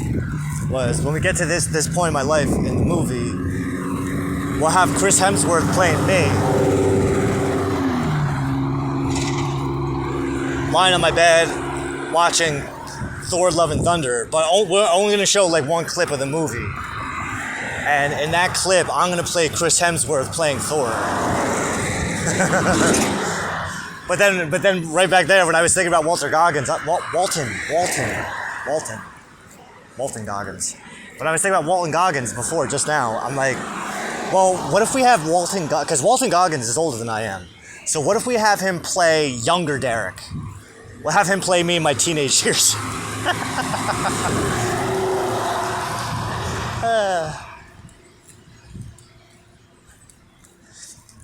S1: was when we get to this point in my life in the movie, we'll have Chris Hemsworth playing me, lying on my bed, watching Thor: Love and Thunder, but we're only going to show like one clip of the movie. And in that clip, I'm going to play Chris Hemsworth playing Thor. But then right back there, when I was thinking about Walton Goggins, Walton Goggins. When I was thinking about Walton Goggins before, just now, I'm like, well, what if we have Walton Goggins, because Walton Goggins is older than I am. So what if we have him play younger Derek? We'll have him play me in my teenage years.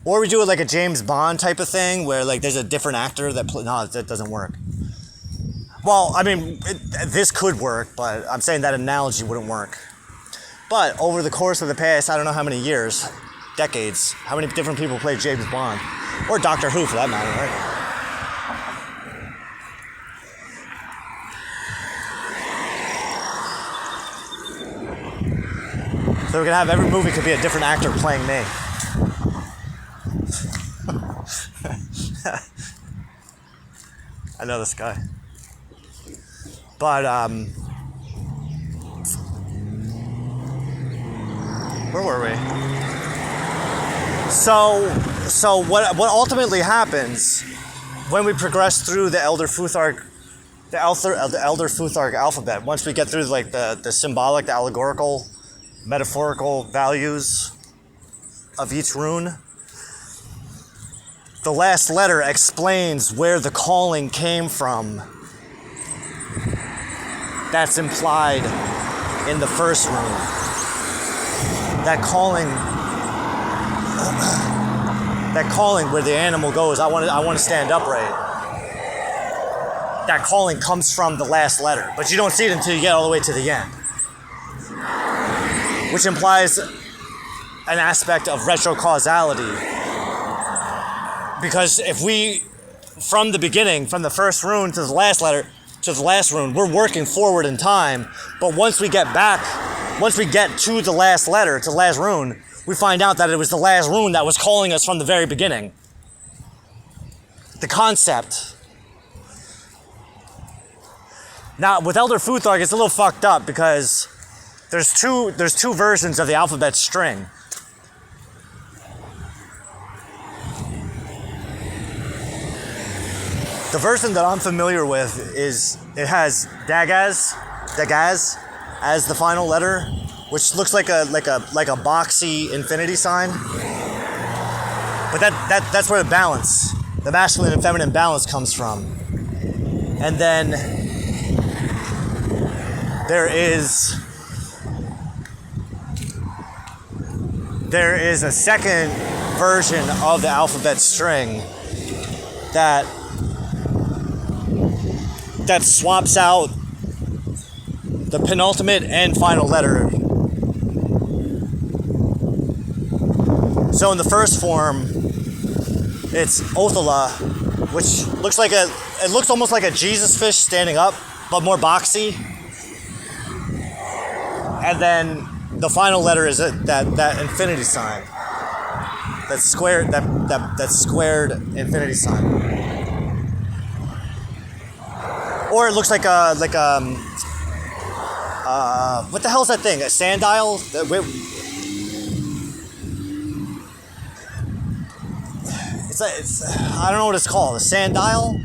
S1: Or we do it like a James Bond type of thing, where like there's a different actor that no, that doesn't work. Well, I mean, this could work, but I'm saying that analogy wouldn't work. But over the course of the past, I don't know how many years, decades, how many different people played James Bond, or Doctor Who for that matter, right? So we can have every movie could be a different actor playing me. I know this guy. But, where were we? So what ultimately happens when we progress through the Elder Futhark alphabet, once we get through like the symbolic, the allegorical, metaphorical values of each rune, the last letter explains where the calling came from. That's implied in the first rune. That calling where the animal goes, I want to stand upright. That calling comes from the last letter, but you don't see it until you get all the way to the end, which implies an aspect of retrocausality. Because if we, from the beginning, from the first rune to the last letter, to the last rune, we're working forward in time. But once we get to the last letter, to the last rune, we find out that it was the last rune that was calling us from the very beginning. The concept. Now, with Elder Futhark, it's a little fucked up because there's two versions of the alphabet string. The version that I'm familiar with is it has Dagaz as the final letter, which looks like a boxy infinity sign. But that's where the balance, the masculine and feminine balance comes from. And then there is a second version of the alphabet string that swaps out the penultimate and final letter. So in the first form, it's Othala, which looks almost like a Jesus fish standing up, but more boxy. And then the final letter is that infinity sign, that squared infinity sign. Or it looks like what the hell is that thing? A sanddial? it's I don't know what it's called. A sand dial.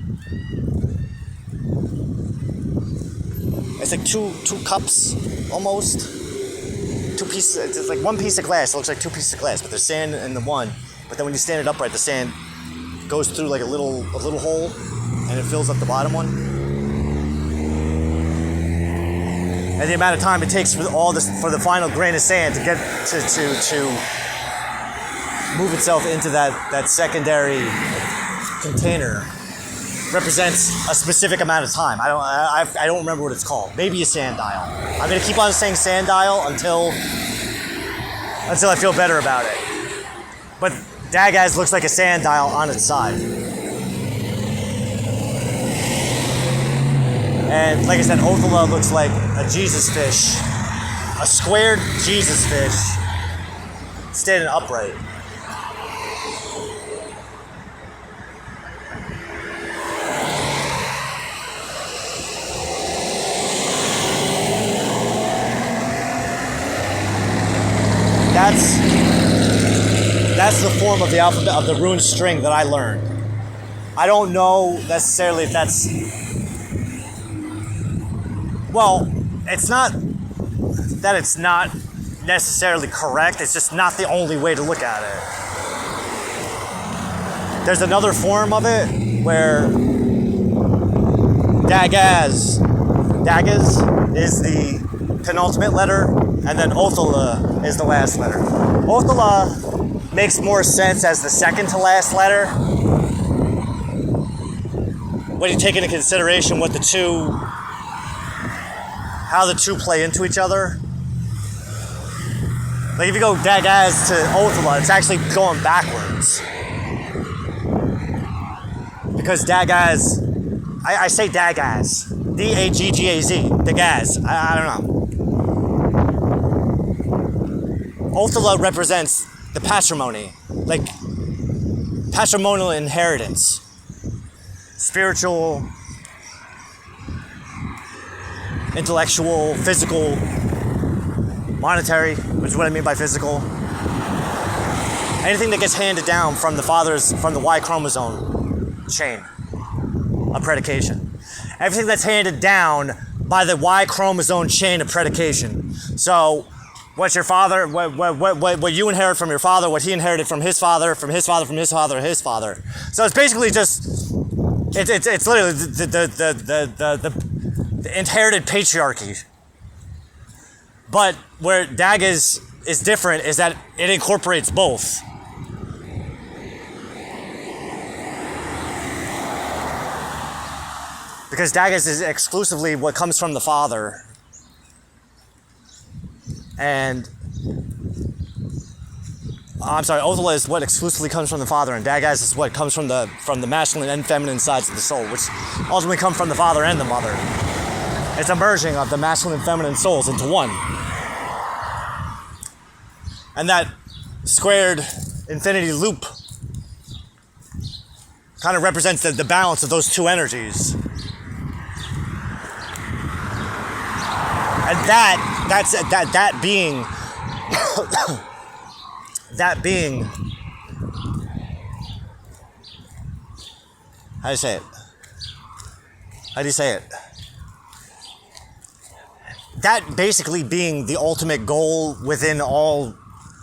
S1: It's like two cups almost. Two pieces. It's like one piece of glass. It looks like two pieces of glass, but there's sand in the one. But then when you stand it upright, the sand goes through like a little hole, and it fills up the bottom one. And the amount of time it takes for the final grain of sand to get to move itself into that secondary container represents a specific amount of time. I don't remember what it's called. Maybe a sand dial. I'm gonna keep on saying sand dial until I feel better about it. But Dagaz looks like a sand dial on its side. And like I said, Othala looks like a Jesus fish, a squared Jesus fish, standing upright. That's the form of the alphabet of the rune string that I learned. I don't know necessarily if that's... Well, it's not that it's not necessarily correct, it's just not the only way to look at it. There's another form of it where Dagaz is the penultimate letter, and then Othala is the last letter. Othala makes more sense as the second to last letter when you take into consideration how the two play into each other. Like if you go Dagaz to Othala, it's actually going backwards. Because Dagaz, I say Dagaz, D-A-G-G-A-Z, Dagaz, I don't know. Othala represents the patrimony, like patrimonial inheritance, spiritual, intellectual, physical, monetary, which is what I mean by physical. Anything that gets handed down from the Y chromosome chain of predication. Everything that's handed down by the Y chromosome chain of predication. So, what your father, what you inherit from your father, what he inherited from his father, from his father, from his father, his father. So it's basically just, it's literally the inherited patriarchy. But where Dagaz is different is that it incorporates both. Because Dagaz is exclusively what comes from the father. And Othala is what exclusively comes from the father, and Dagaz is what comes from the masculine and feminine sides of the soul, which ultimately come from the father and the mother. It's a merging of the masculine and feminine souls into one. And that squared infinity loop kind of represents the balance of those two energies. And that being how do you say it? How do you say it? That basically being the ultimate goal within all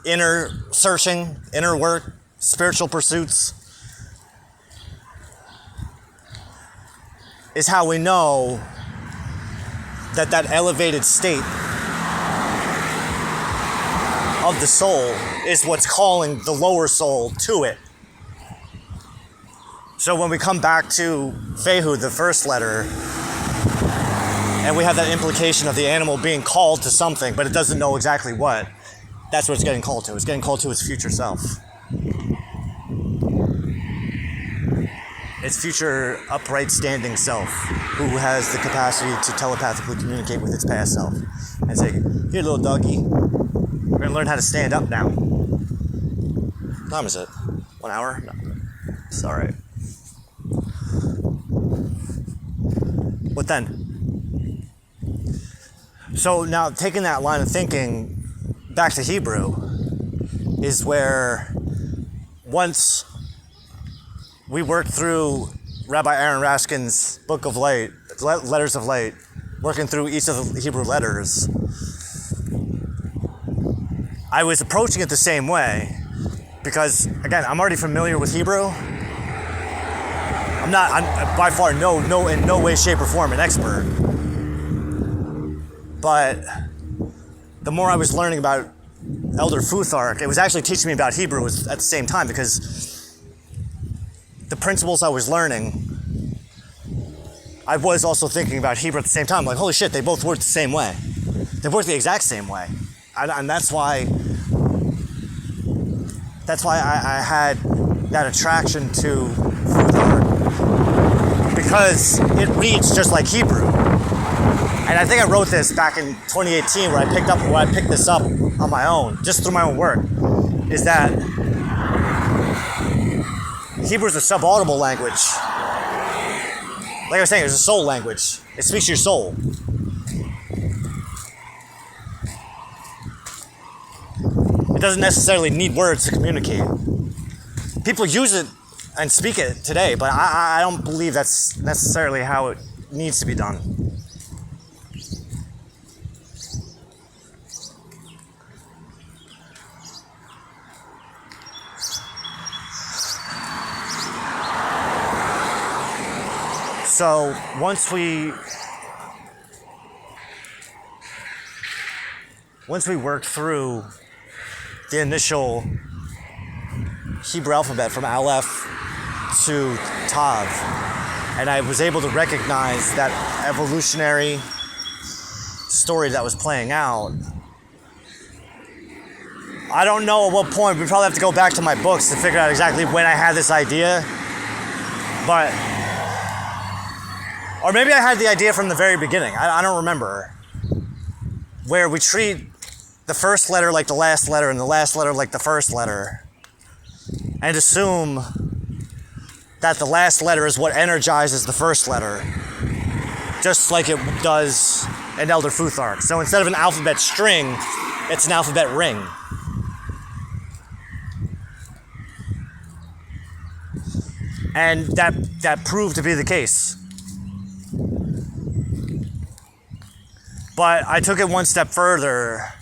S1: inner searching, inner work, spiritual pursuits, is how we know that elevated state of the soul is what's calling the lower soul to it. So when we come back to Fehu, the first letter, and we have that implication of the animal being called to something, but it doesn't know exactly what, that's what it's getting called to. It's getting called to its future self. Its future upright standing self, who has the capacity to telepathically communicate with its past self and say, "Here, little doggy, we're gonna learn how to stand up now." What time is it? 1 hour? No. It's all right. What then? So now, taking that line of thinking back to Hebrew is where once we worked through Rabbi Aaron Raskin's Book of Light, Letters of Light, working through each of the Hebrew letters. I was approaching it the same way because, again, I'm already familiar with Hebrew. I'm by far in no way, shape, or form an expert. But the more I was learning about Elder Futhark, it was actually teaching me about Hebrew at the same time, because the principles I was learning, I was also thinking about Hebrew at the same time. Like, holy shit, they both work the same way. They work the exact same way. And that's why I had that attraction to Futhark, because it reads just like Hebrew. And I think I wrote this back in 2018 where I picked this up on my own, just through my own work, is that Hebrew is a subaudible language. Like I was saying, it's a soul language. It speaks to your soul. It doesn't necessarily need words to communicate. People use it and speak it today, but I don't believe that's necessarily how it needs to be done. So once we worked through the initial Hebrew alphabet from Aleph to Tav, and I was able to recognize that evolutionary story that was playing out, I don't know at what point. We probably have to go back to my books to figure out exactly when I had this idea, but, or maybe I had the idea from the very beginning. I don't remember. Where we treat the first letter like the last letter and the last letter like the first letter, and assume that the last letter is what energizes the first letter, just like it does in Elder Futhark. So instead of an alphabet string, it's an alphabet ring. And that proved to be the case. But I took it one step further,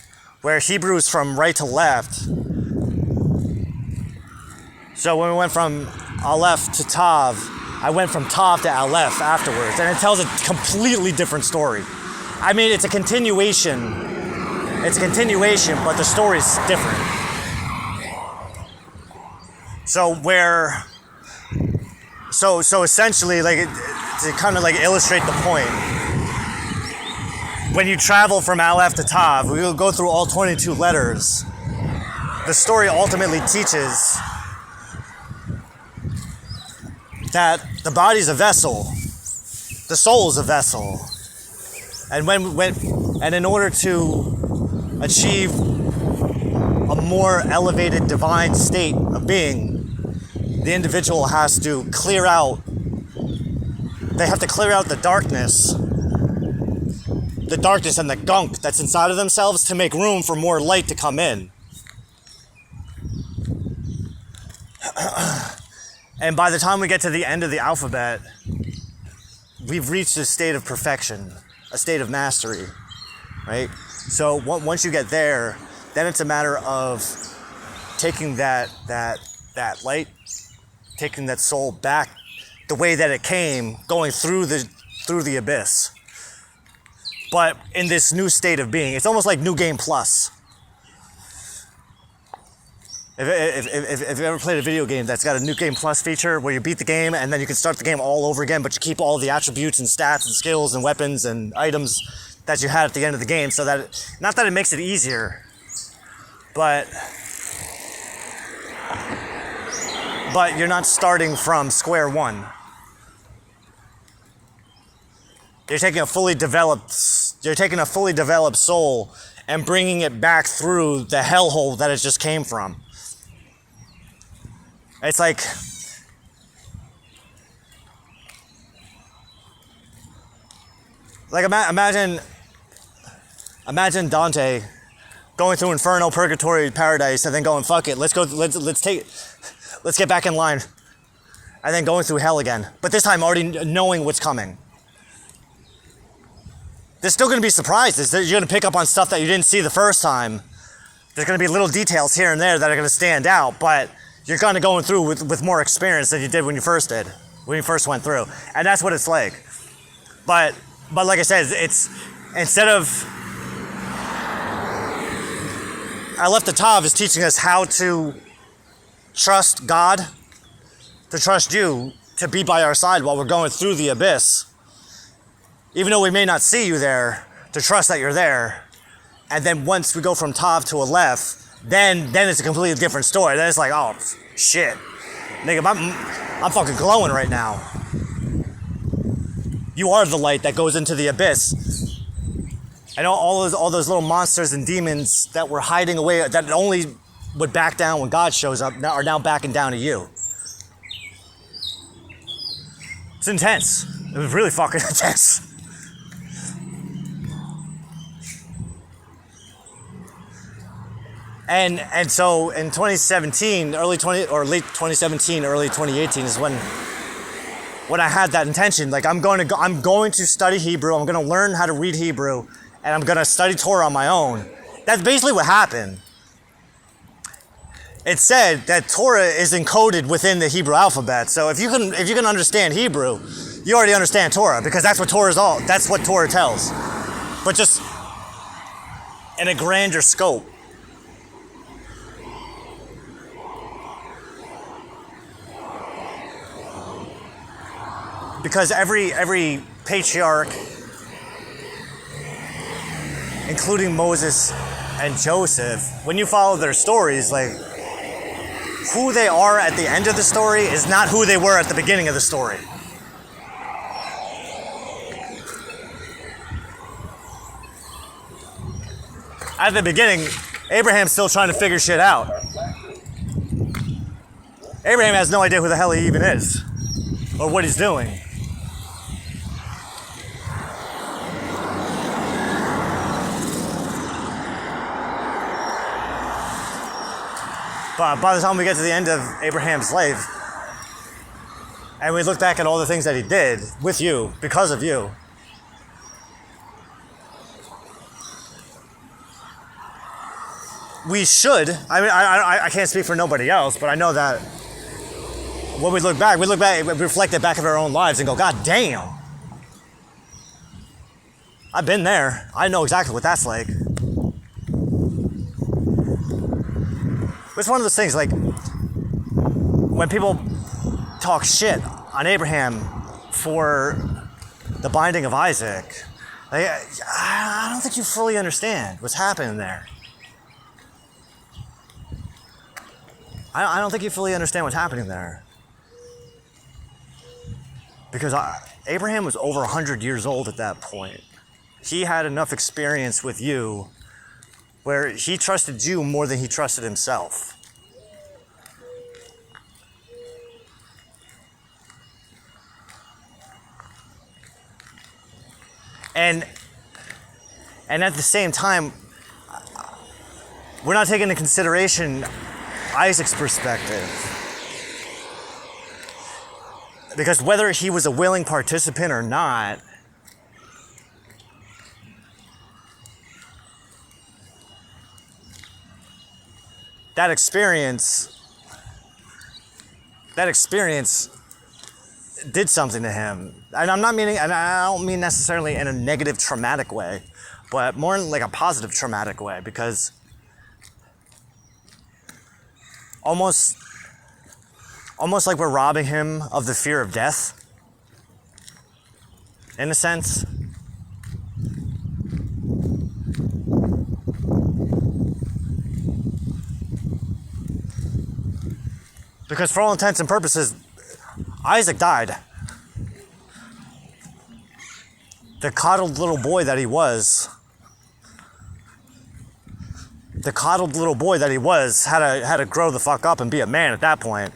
S1: where Hebrew is from right to left. So when we went from Aleph to Tav, I went from Tav to Aleph afterwards, and it tells a completely different story. I mean, it's a continuation, but the story's different. So essentially, like, to kind of like illustrate the point, when you travel from Aleph to Tav, we will go through all 22 letters. The story ultimately teaches that the body's a vessel, the soul is a vessel, and and in order to achieve a more elevated divine state of being, the individual has to clear out. They have to clear out the darkness and the gunk that's inside of themselves to make room for more light to come in. And by the time we get to the end of the alphabet, we've reached a state of perfection, a state of mastery, right? So once you get there, then it's a matter of taking that light, taking that soul back the way that it came, going through the abyss. But in this new state of being, it's almost like New Game Plus. If you ever played a video game that's got a New Game Plus feature where you beat the game and then you can start the game all over again, but you keep all the attributes and stats and skills and weapons and items that you had at the end of the game, so that not that it makes it easier, but you're not starting from square one. You're taking a fully developed soul and bringing it back through the hellhole that it just came from. It's like, imagine Dante going through Inferno, Purgatory, Paradise, and then going, fuck it, let's get back in line. and then going through hell again. But this time already knowing what's coming. There's still going to be surprises. You're going to pick up on stuff that you didn't see the first time. There's going to be little details here and there that are going to stand out, but you're kind of going through with more experience than you did when you first went through. And that's what it's like. But like I said, it's instead of Aleph Tav is teaching us how to trust God, to trust you, to be by our side while we're going through the abyss. Even though we may not see you there, to trust that you're there. And then once we go from Tav to Aleph, then it's a completely different story. Then it's like, oh, shit. Nigga, I'm fucking glowing right now. You are the light that goes into the abyss. I know all those little monsters and demons that were hiding away, that only would back down when God shows up, are now backing down to you. It's intense. It was really fucking intense. And so in 2017, late 2017, early 2018 is when I had that intention. Like I'm going to study Hebrew. I'm going to learn how to read Hebrew, and I'm going to study Torah on my own. That's basically what happened. It said that Torah is encoded within the Hebrew alphabet. So if you can understand Hebrew, you already understand Torah, because that's what Torah is all. That's what Torah tells, but just in a grander scope. Because every patriarch, including Moses and Joseph, when you follow their stories, like who they are at the end of the story is not who they were at the beginning of the story. At the beginning, Abraham's still trying to figure shit out. Abraham has no idea who the hell he even is or what he's doing. But by the time we get to the end of Abraham's life, and we look back at all the things that he did with you, because of you, we should, I can't speak for nobody else, but I know that when we reflect it back at our own lives and go, God damn, I've been there. I know exactly what that's like. It's one of those things, like, when people talk shit on Abraham for the binding of Isaac, like, I don't think you fully understand what's happening there. I don't think you fully understand what's happening there. Because Abraham was over 100 years old at that point. He had enough experience with you where he trusted you more than he trusted himself. And at the same time, we're not taking into consideration Isaac's perspective. Because whether he was a willing participant or not, that experience did something to him. And I don't mean necessarily in a negative, traumatic way, but more in like a positive, traumatic way, because almost like we're robbing him of the fear of death, in a sense. Because for all intents and purposes, Isaac died. The coddled little boy that he was, had to grow the fuck up and be a man at that point.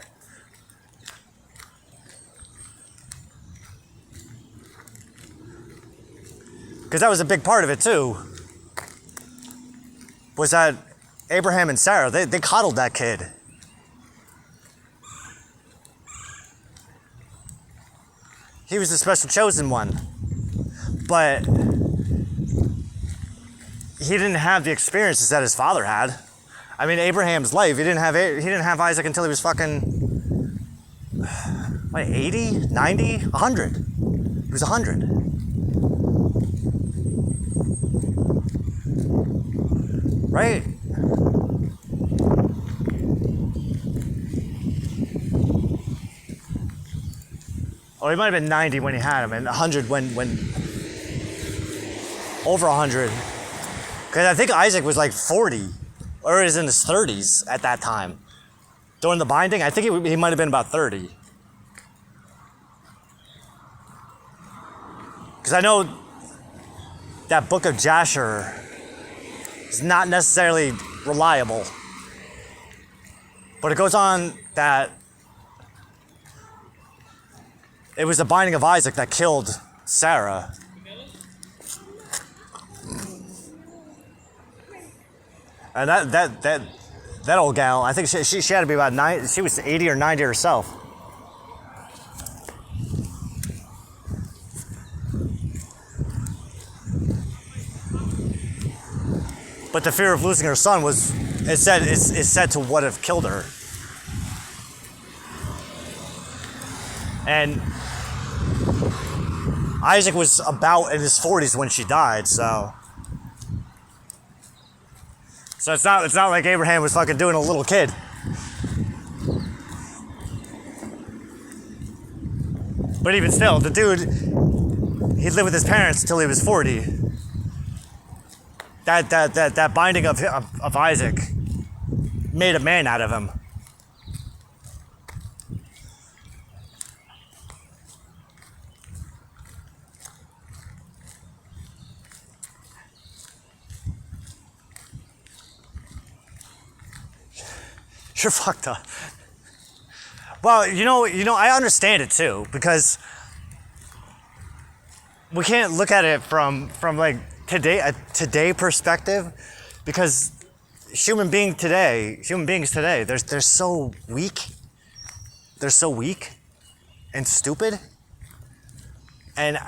S1: Because that was a big part of it too, was that Abraham and Sarah, they coddled that kid. he was the special chosen one. But he didn't have the experiences that his father had. I mean, Abraham's life, he didn't have Isaac until he was fucking, what, 80, 90, 100. He was 100. Right? Or he might have been 90 when he had him, and 100 when over 100. Because I think Isaac was like 40, or he was in his 30s at that time. During the binding, I think he might have been about 30. Because I know that book of Jasher is not necessarily reliable. But it goes on that it was the binding of Isaac that killed Sarah. And that old gal, I think she had to be about 90, she was 80 or 90 herself. But the fear of losing her son is said to what have killed her. And Isaac was about in his 40s when she died, so it's not like Abraham was fucking doing a little kid. But even still, the dude, he lived with his parents until he was 40. That binding of Isaac made a man out of him. You're fucked up. Well, you know, I understand it too, because we can't look at it from like today perspective, because human beings today, they're so weak. They're so weak and stupid. And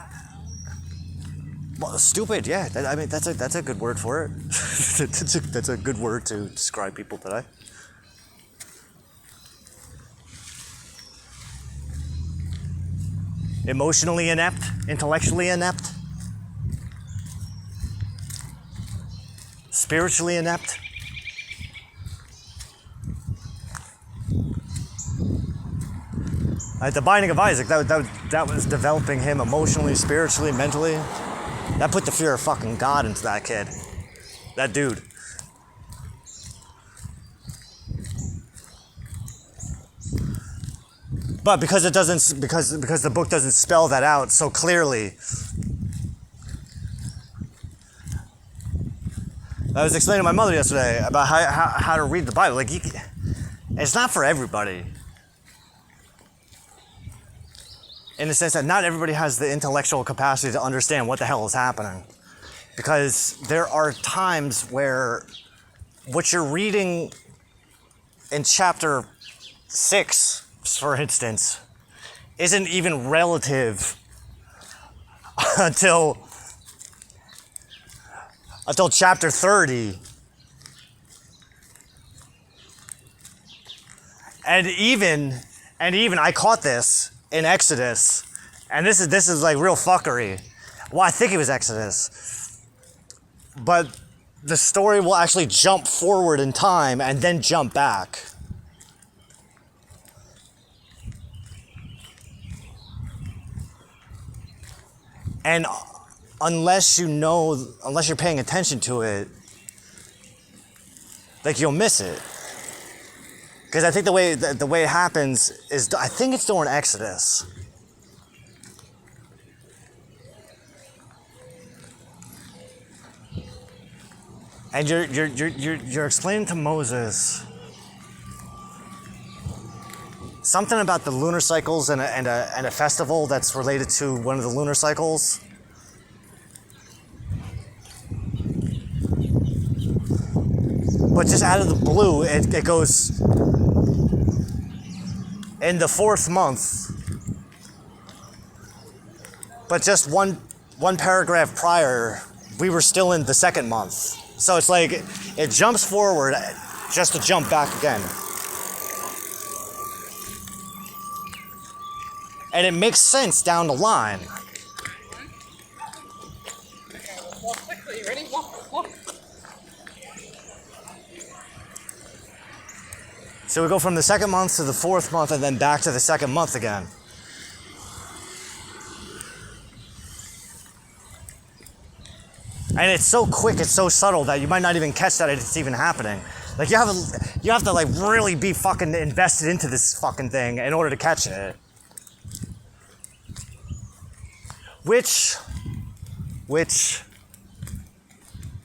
S1: well, stupid, yeah. That's a good word for it. that's a good word to describe people today. Emotionally inept, intellectually inept, spiritually inept. At the binding of Isaac, that was developing him emotionally, spiritually, mentally. That put the fear of fucking God into that kid, that dude. But because the book doesn't spell that out so clearly, I was explaining to my mother yesterday about how to read the Bible. Like, it's not for everybody, in the sense that not everybody has the intellectual capacity to understand what the hell is happening, because there are times where what you're reading in chapter 6, for instance, isn't even relative until chapter 30. And even I caught this in Exodus, and this is like real fuckery. Well, I think it was Exodus, but the story will actually jump forward in time and then jump back. And unless you're paying attention to it, like, you'll miss it. Because I think the way it happens is, I think it's during Exodus. And you're explaining to Moses something about the lunar cycles and a festival that's related to one of the lunar cycles. But just out of the blue, it goes, in the 4th month, but just one paragraph prior, we were still in the second month. So it's like it jumps forward just to jump back again. And it makes sense down the line.
S2: Okay, let's walk quickly. Ready? Walk.
S1: So we go from the second month to the fourth month and then back to the second month again. And it's so quick, it's so subtle that you might not even catch that it's even happening. Like you have to like really be fucking invested into this fucking thing in order to catch it. Which,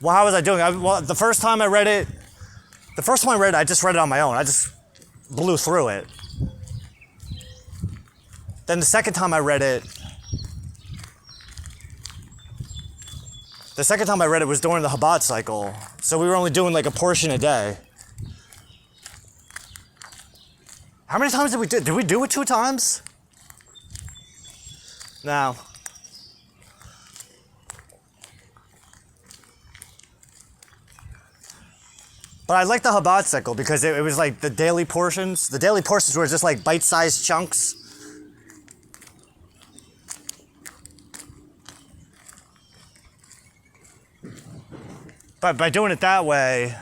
S1: well, how was I doing? The first time I read it, I just read it on my own. I just blew through it. Then the second time I read it was during the Chabad cycle. So we were only doing like a portion a day. How many times did we do? Did we do it 2 times? No. But I like the Chabad cycle because it was like the daily portions. The daily portions were just like bite-sized chunks. But by doing it that way,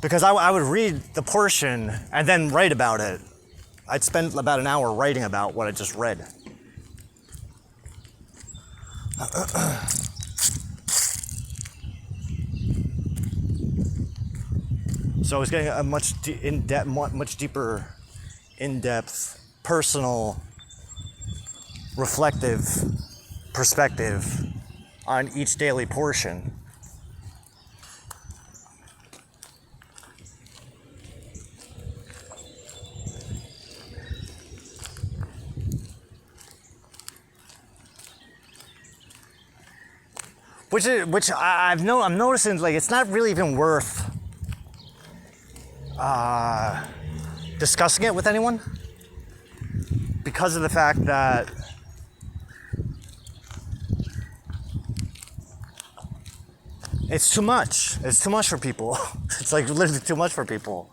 S1: because I would read the portion and then write about it. I'd spend about an hour writing about what I just read. So I was getting a much deeper, in-depth, personal, reflective perspective on each daily portion. Which I'm noticing, like, it's not really even worth discussing it with anyone because of the fact that it's too much. It's too much for people. It's like literally too much for people.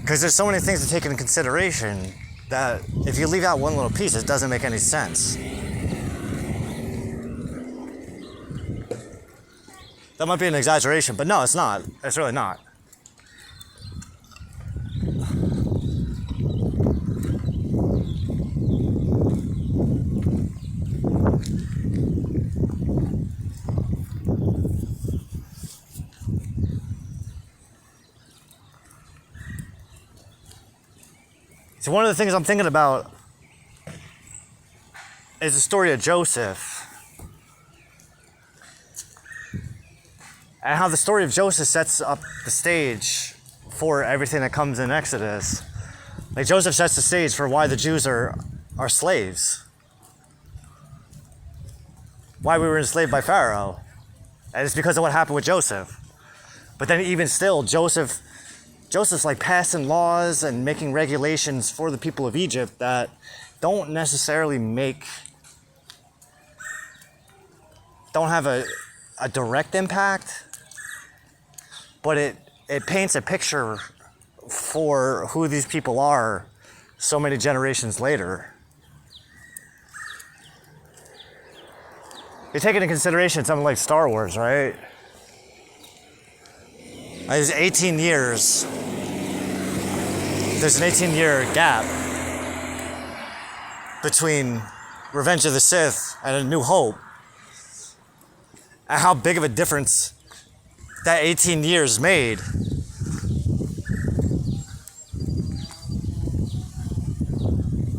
S1: Because there's so many things to take into consideration that if you leave out one little piece, it doesn't make any sense. That might be an exaggeration, but no, it's not. It's really not. So one of the things I'm thinking about is the story of Joseph. And how the story of Joseph sets up the stage for everything that comes in Exodus. Like Joseph sets the stage for why the Jews are slaves. Why we were enslaved by Pharaoh. And it's because of what happened with Joseph. But then even still, Joseph's like passing laws and making regulations for the people of Egypt that don't necessarily don't have a direct impact, but it paints a picture for who these people are so many generations later. You take into consideration something like Star Wars, right? There's 18 years. There's an 18-year gap between Revenge of the Sith and A New Hope. And how big of a difference that 18 years made.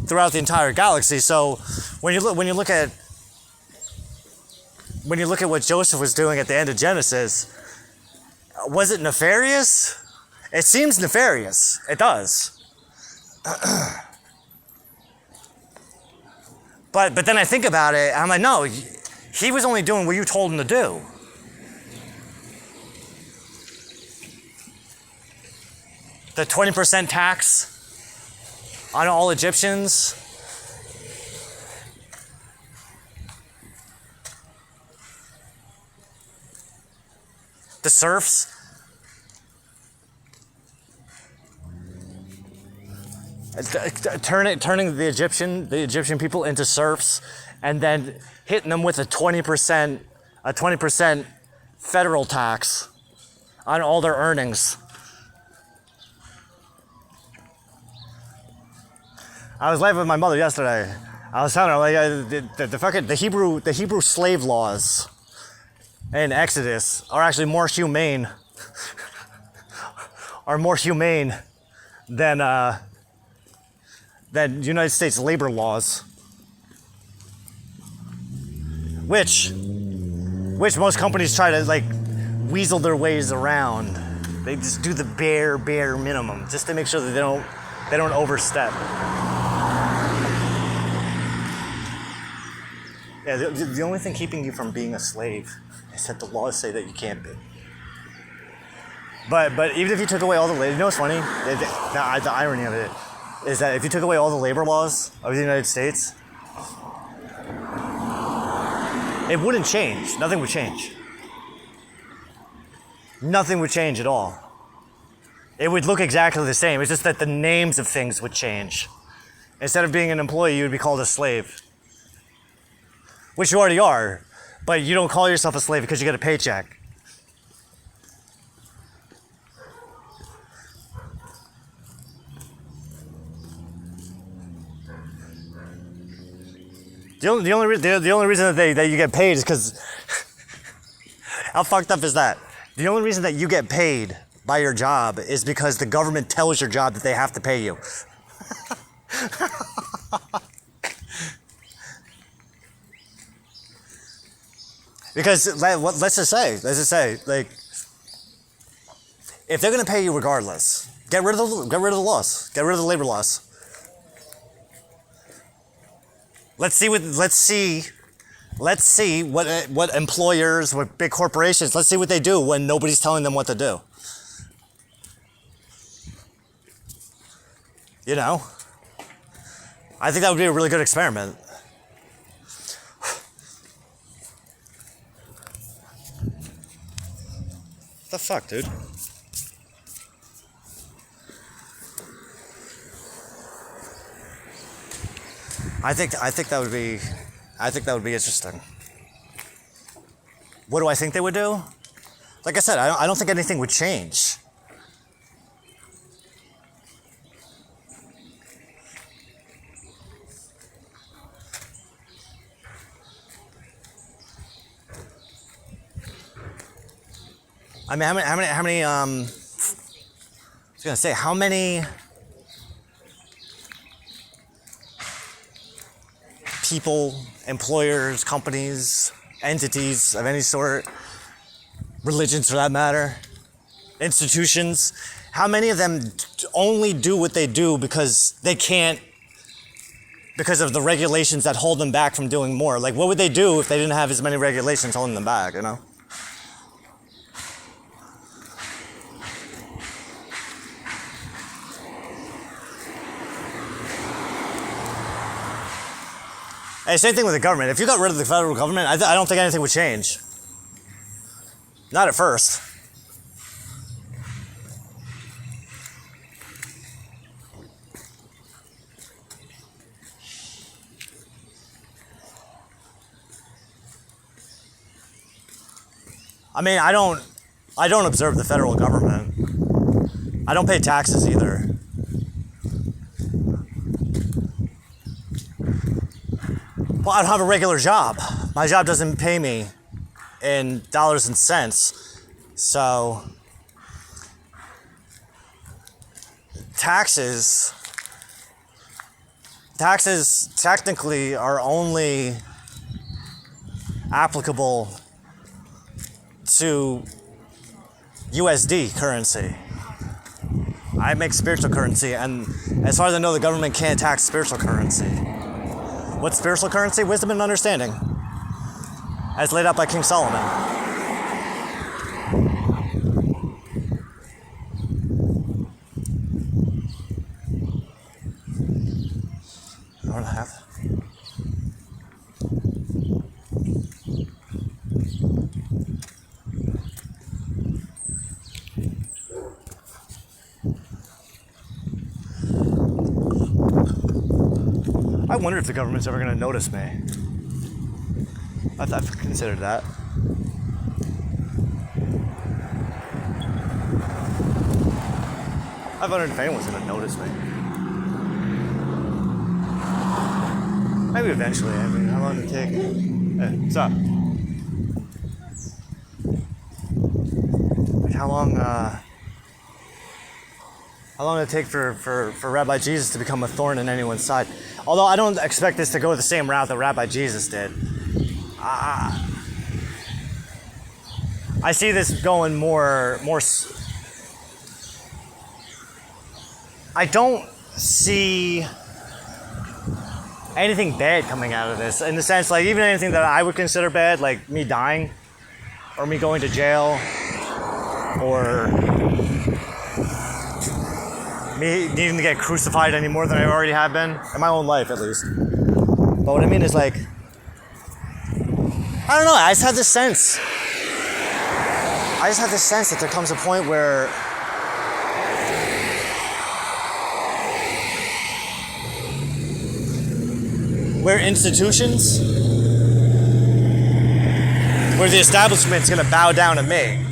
S1: Throughout the entire galaxy. So when you look at what Joseph was doing at the end of Genesis, was it nefarious? It seems nefarious. It does. But then I think about it, I'm like, no, he was only doing what you told him to do. The 20% tax on all Egyptians. The serfs. Turning the Egyptian people into serfs, and then hitting them with a 20% federal tax on all their earnings. I was laughing with my mother yesterday. I was telling her like the Hebrew slave laws in Exodus are actually more humane, than United States labor laws, which most companies try to like weasel their ways around. They just do the bare minimum just to make sure that they don't overstep. Yeah, the only thing keeping you from being a slave is that the laws say that you can't be. But even if you took away all the labor, you know what's funny? The irony of it is that if you took away all the labor laws of the United States, it wouldn't change. Nothing would change. Nothing would change at all. It would look exactly the same. It's just that the names of things would change. Instead of being an employee, you would be called a slave. Which you already are, but you don't call yourself a slave because you get a paycheck. The only reason that you get paid is because how fucked up is that? The only reason that you get paid by your job is because the government tells your job that they have to pay you. Because let's just say, like, if they're gonna pay you regardless, get rid of the laws, get rid of the labor laws. Let's see what employers, what big corporations, let's see what they do when nobody's telling them what to do. You know? I think that would be a really good experiment. What the fuck, dude? I think that would be interesting. What do I think they would do? Like I said, I don't think anything would change. I mean, how many I was gonna say, how many people, employers, companies, entities of any sort, religions for that matter, institutions, how many of them only do what they do because they can't, because of the regulations that hold them back from doing more? Like, what would they do if they didn't have as many regulations holding them back, you know? Hey, same thing with the government. If you got rid of the federal government, I don't think anything would change. Not at first. I mean, I don't observe the federal government. I don't pay taxes either. Well, I don't have a regular job. My job doesn't pay me in dollars and cents. So taxes technically are only applicable to USD currency. I make spiritual currency, and as far as I know, the government can't tax spiritual currency. What's spiritual currency? Wisdom and understanding, as laid out by King Solomon. Hour and a half. I wonder if the government's ever going to notice me. I've considered that. I've wondered if anyone's going to notice me. Maybe eventually. I mean, how long did it take? Hey, what's up? Like how long did it take for Rabbi Jesus to become a thorn in anyone's side? Although I don't expect this to go the same route that Rabbi Jesus did. I see this going more. I don't see anything bad coming out of this, in the sense, like, even anything that I would consider bad, like me dying, or me going to jail, or me needing to get crucified any more than I already have been, in my own life at least. But what I mean is, like, I don't know, I just have this sense that there comes a point where institutions, where the establishment's gonna bow down to me.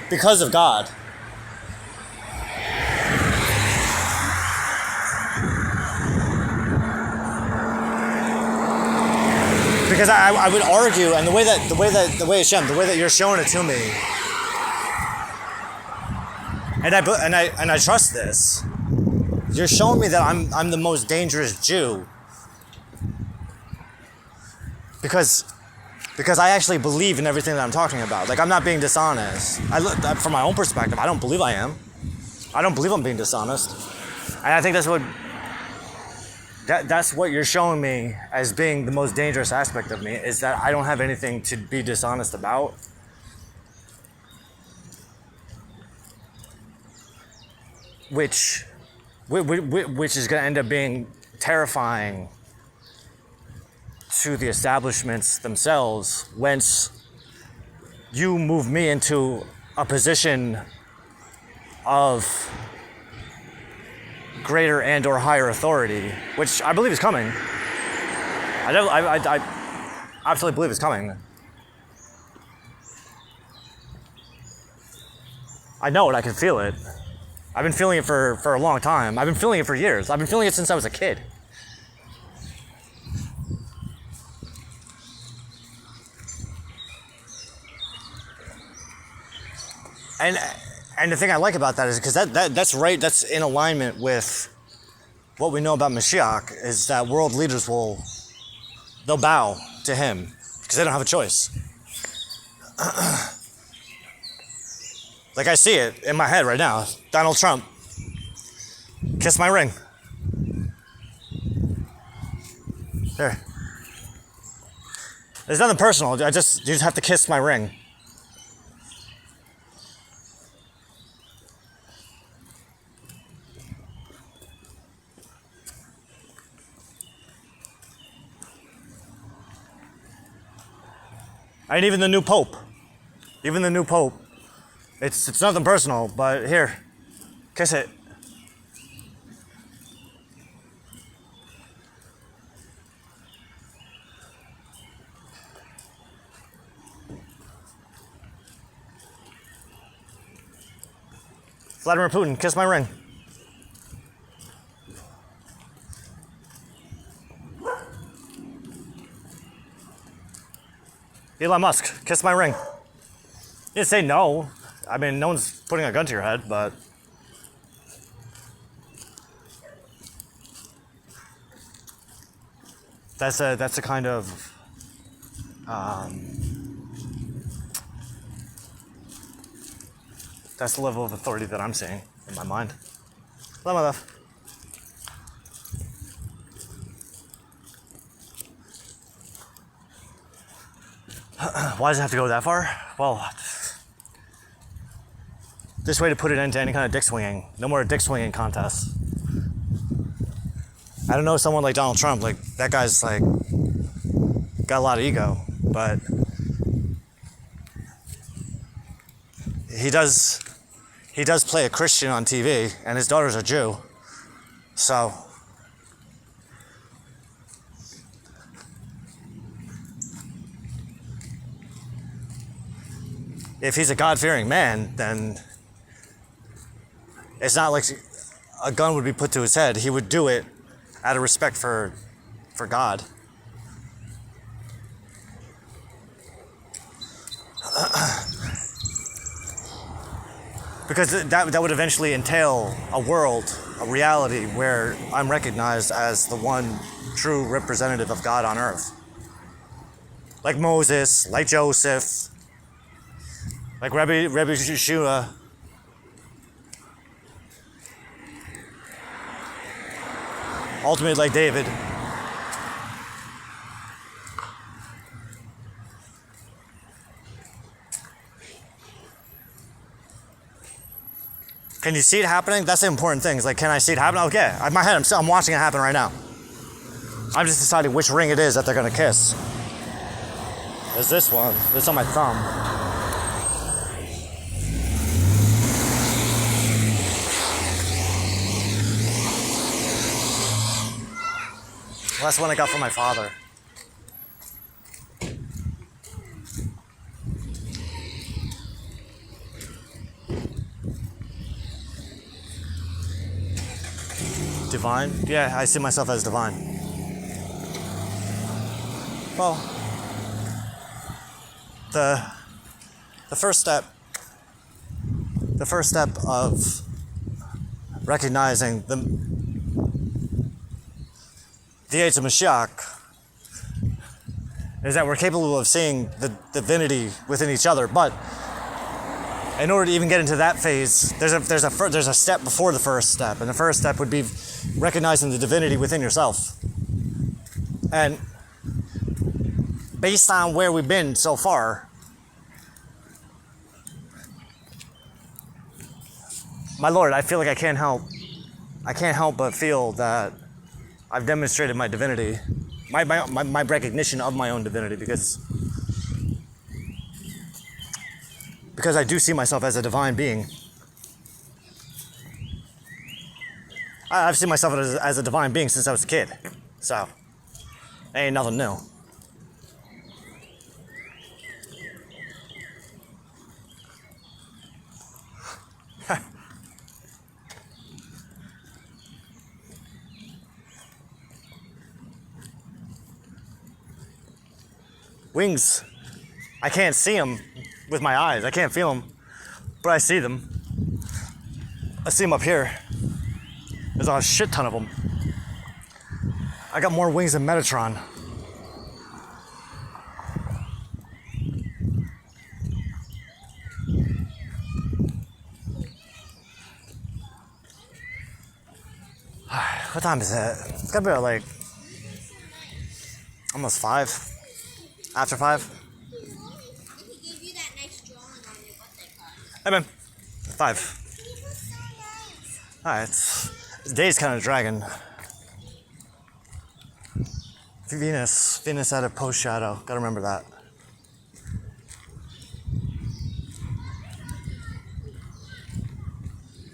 S1: Because of God. Because I would argue, and the way that you're showing it to me, and I trust this. You're showing me that I'm the most dangerous Jew because I actually believe in everything that I'm talking about. Like, I'm not being dishonest. From my own perspective, I don't believe I am. I don't believe I'm being dishonest, and I think that's what you're showing me as being the most dangerous aspect of me, is that I don't have anything to be dishonest about. Which is going to end up being terrifying to the establishments themselves, whence you move me into a position of greater and or higher authority, which I believe is coming. I absolutely believe it's coming. I know it, I can feel it. I've been feeling it for a long time. I've been feeling it for years. I've been feeling it since I was a kid. And the thing I like about that is because that's right, that's in alignment with what we know about Mashiach, is that world leaders they'll bow to him because they don't have a choice. Like, I see it in my head right now. Donald Trump. Kiss my ring. There. There's nothing personal. You just have to kiss my ring. And even the new Pope. It's nothing personal, but here, kiss it. Vladimir Putin, kiss my ring. Elon Musk, kiss my ring. You didn't say no. I mean, no one's putting a gun to your head, but that's a kind of That's the level of authority that I'm seeing in my mind. Hello, my love. Why does it have to go that far? Well, this way to put it into any kind of dick swinging. No more dick swinging contests. I don't know someone like Donald Trump, like that guy's like got a lot of ego, but he does play a Christian on TV, and his daughter's a Jew, so if he's a God-fearing man, then it's not like a gun would be put to his head. He would do it out of respect for God. Because that would eventually entail a world, a reality where I'm recognized as the one true representative of God on earth. Like Moses, like Joseph, like Rabbi Yeshua. Ultimately like David. Can you see it happening? That's the important thing. It's like, can I see it happen? Okay, in my head, I'm watching it happen right now. I'm just deciding which ring it is that they're gonna kiss. There's this one. It's on my thumb. Well, that's one I got from my father. Divine? Yeah, I see myself as divine. Well, the first step of recognizing the age of Mashiach is that we're capable of seeing the divinity within each other, but in order to even get into that phase, there's a step before the first step, and the first step would be recognizing the divinity within yourself. And based on where we've been so far, my Lord, I feel like I can't help but feel that I've demonstrated my divinity, my recognition of my own divinity, because I do see myself as a divine being. I've seen myself as a divine being since I was a kid, so ain't nothing new. Wings, I can't see them with my eyes. I can't feel them, but I see them. I see them up here. There's a shit ton of them. I got more wings than Metatron. What time is it? It's gotta be about like almost 5. After 5.
S3: He gave you that nice drawing on your birthday card.
S1: Hey man, 5. Alright, the day's kind of dragging. Venus had a post shadow. Gotta remember that.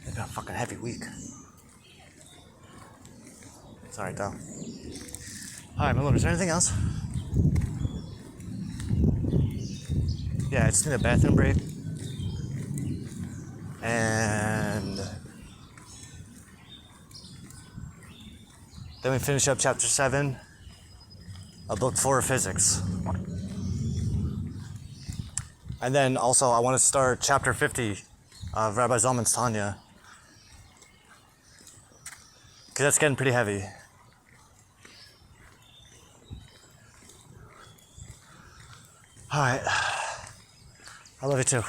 S1: It's been a fucking heavy week. It's alright though. Alright, my lord, is there anything else? Yeah, I just need a bathroom break. And then we finish up chapter 7 of book 4 of physics. And then also I want to start chapter 50 of Rabbi Zalman's Tanya, because that's getting pretty heavy. Alright. I love you too.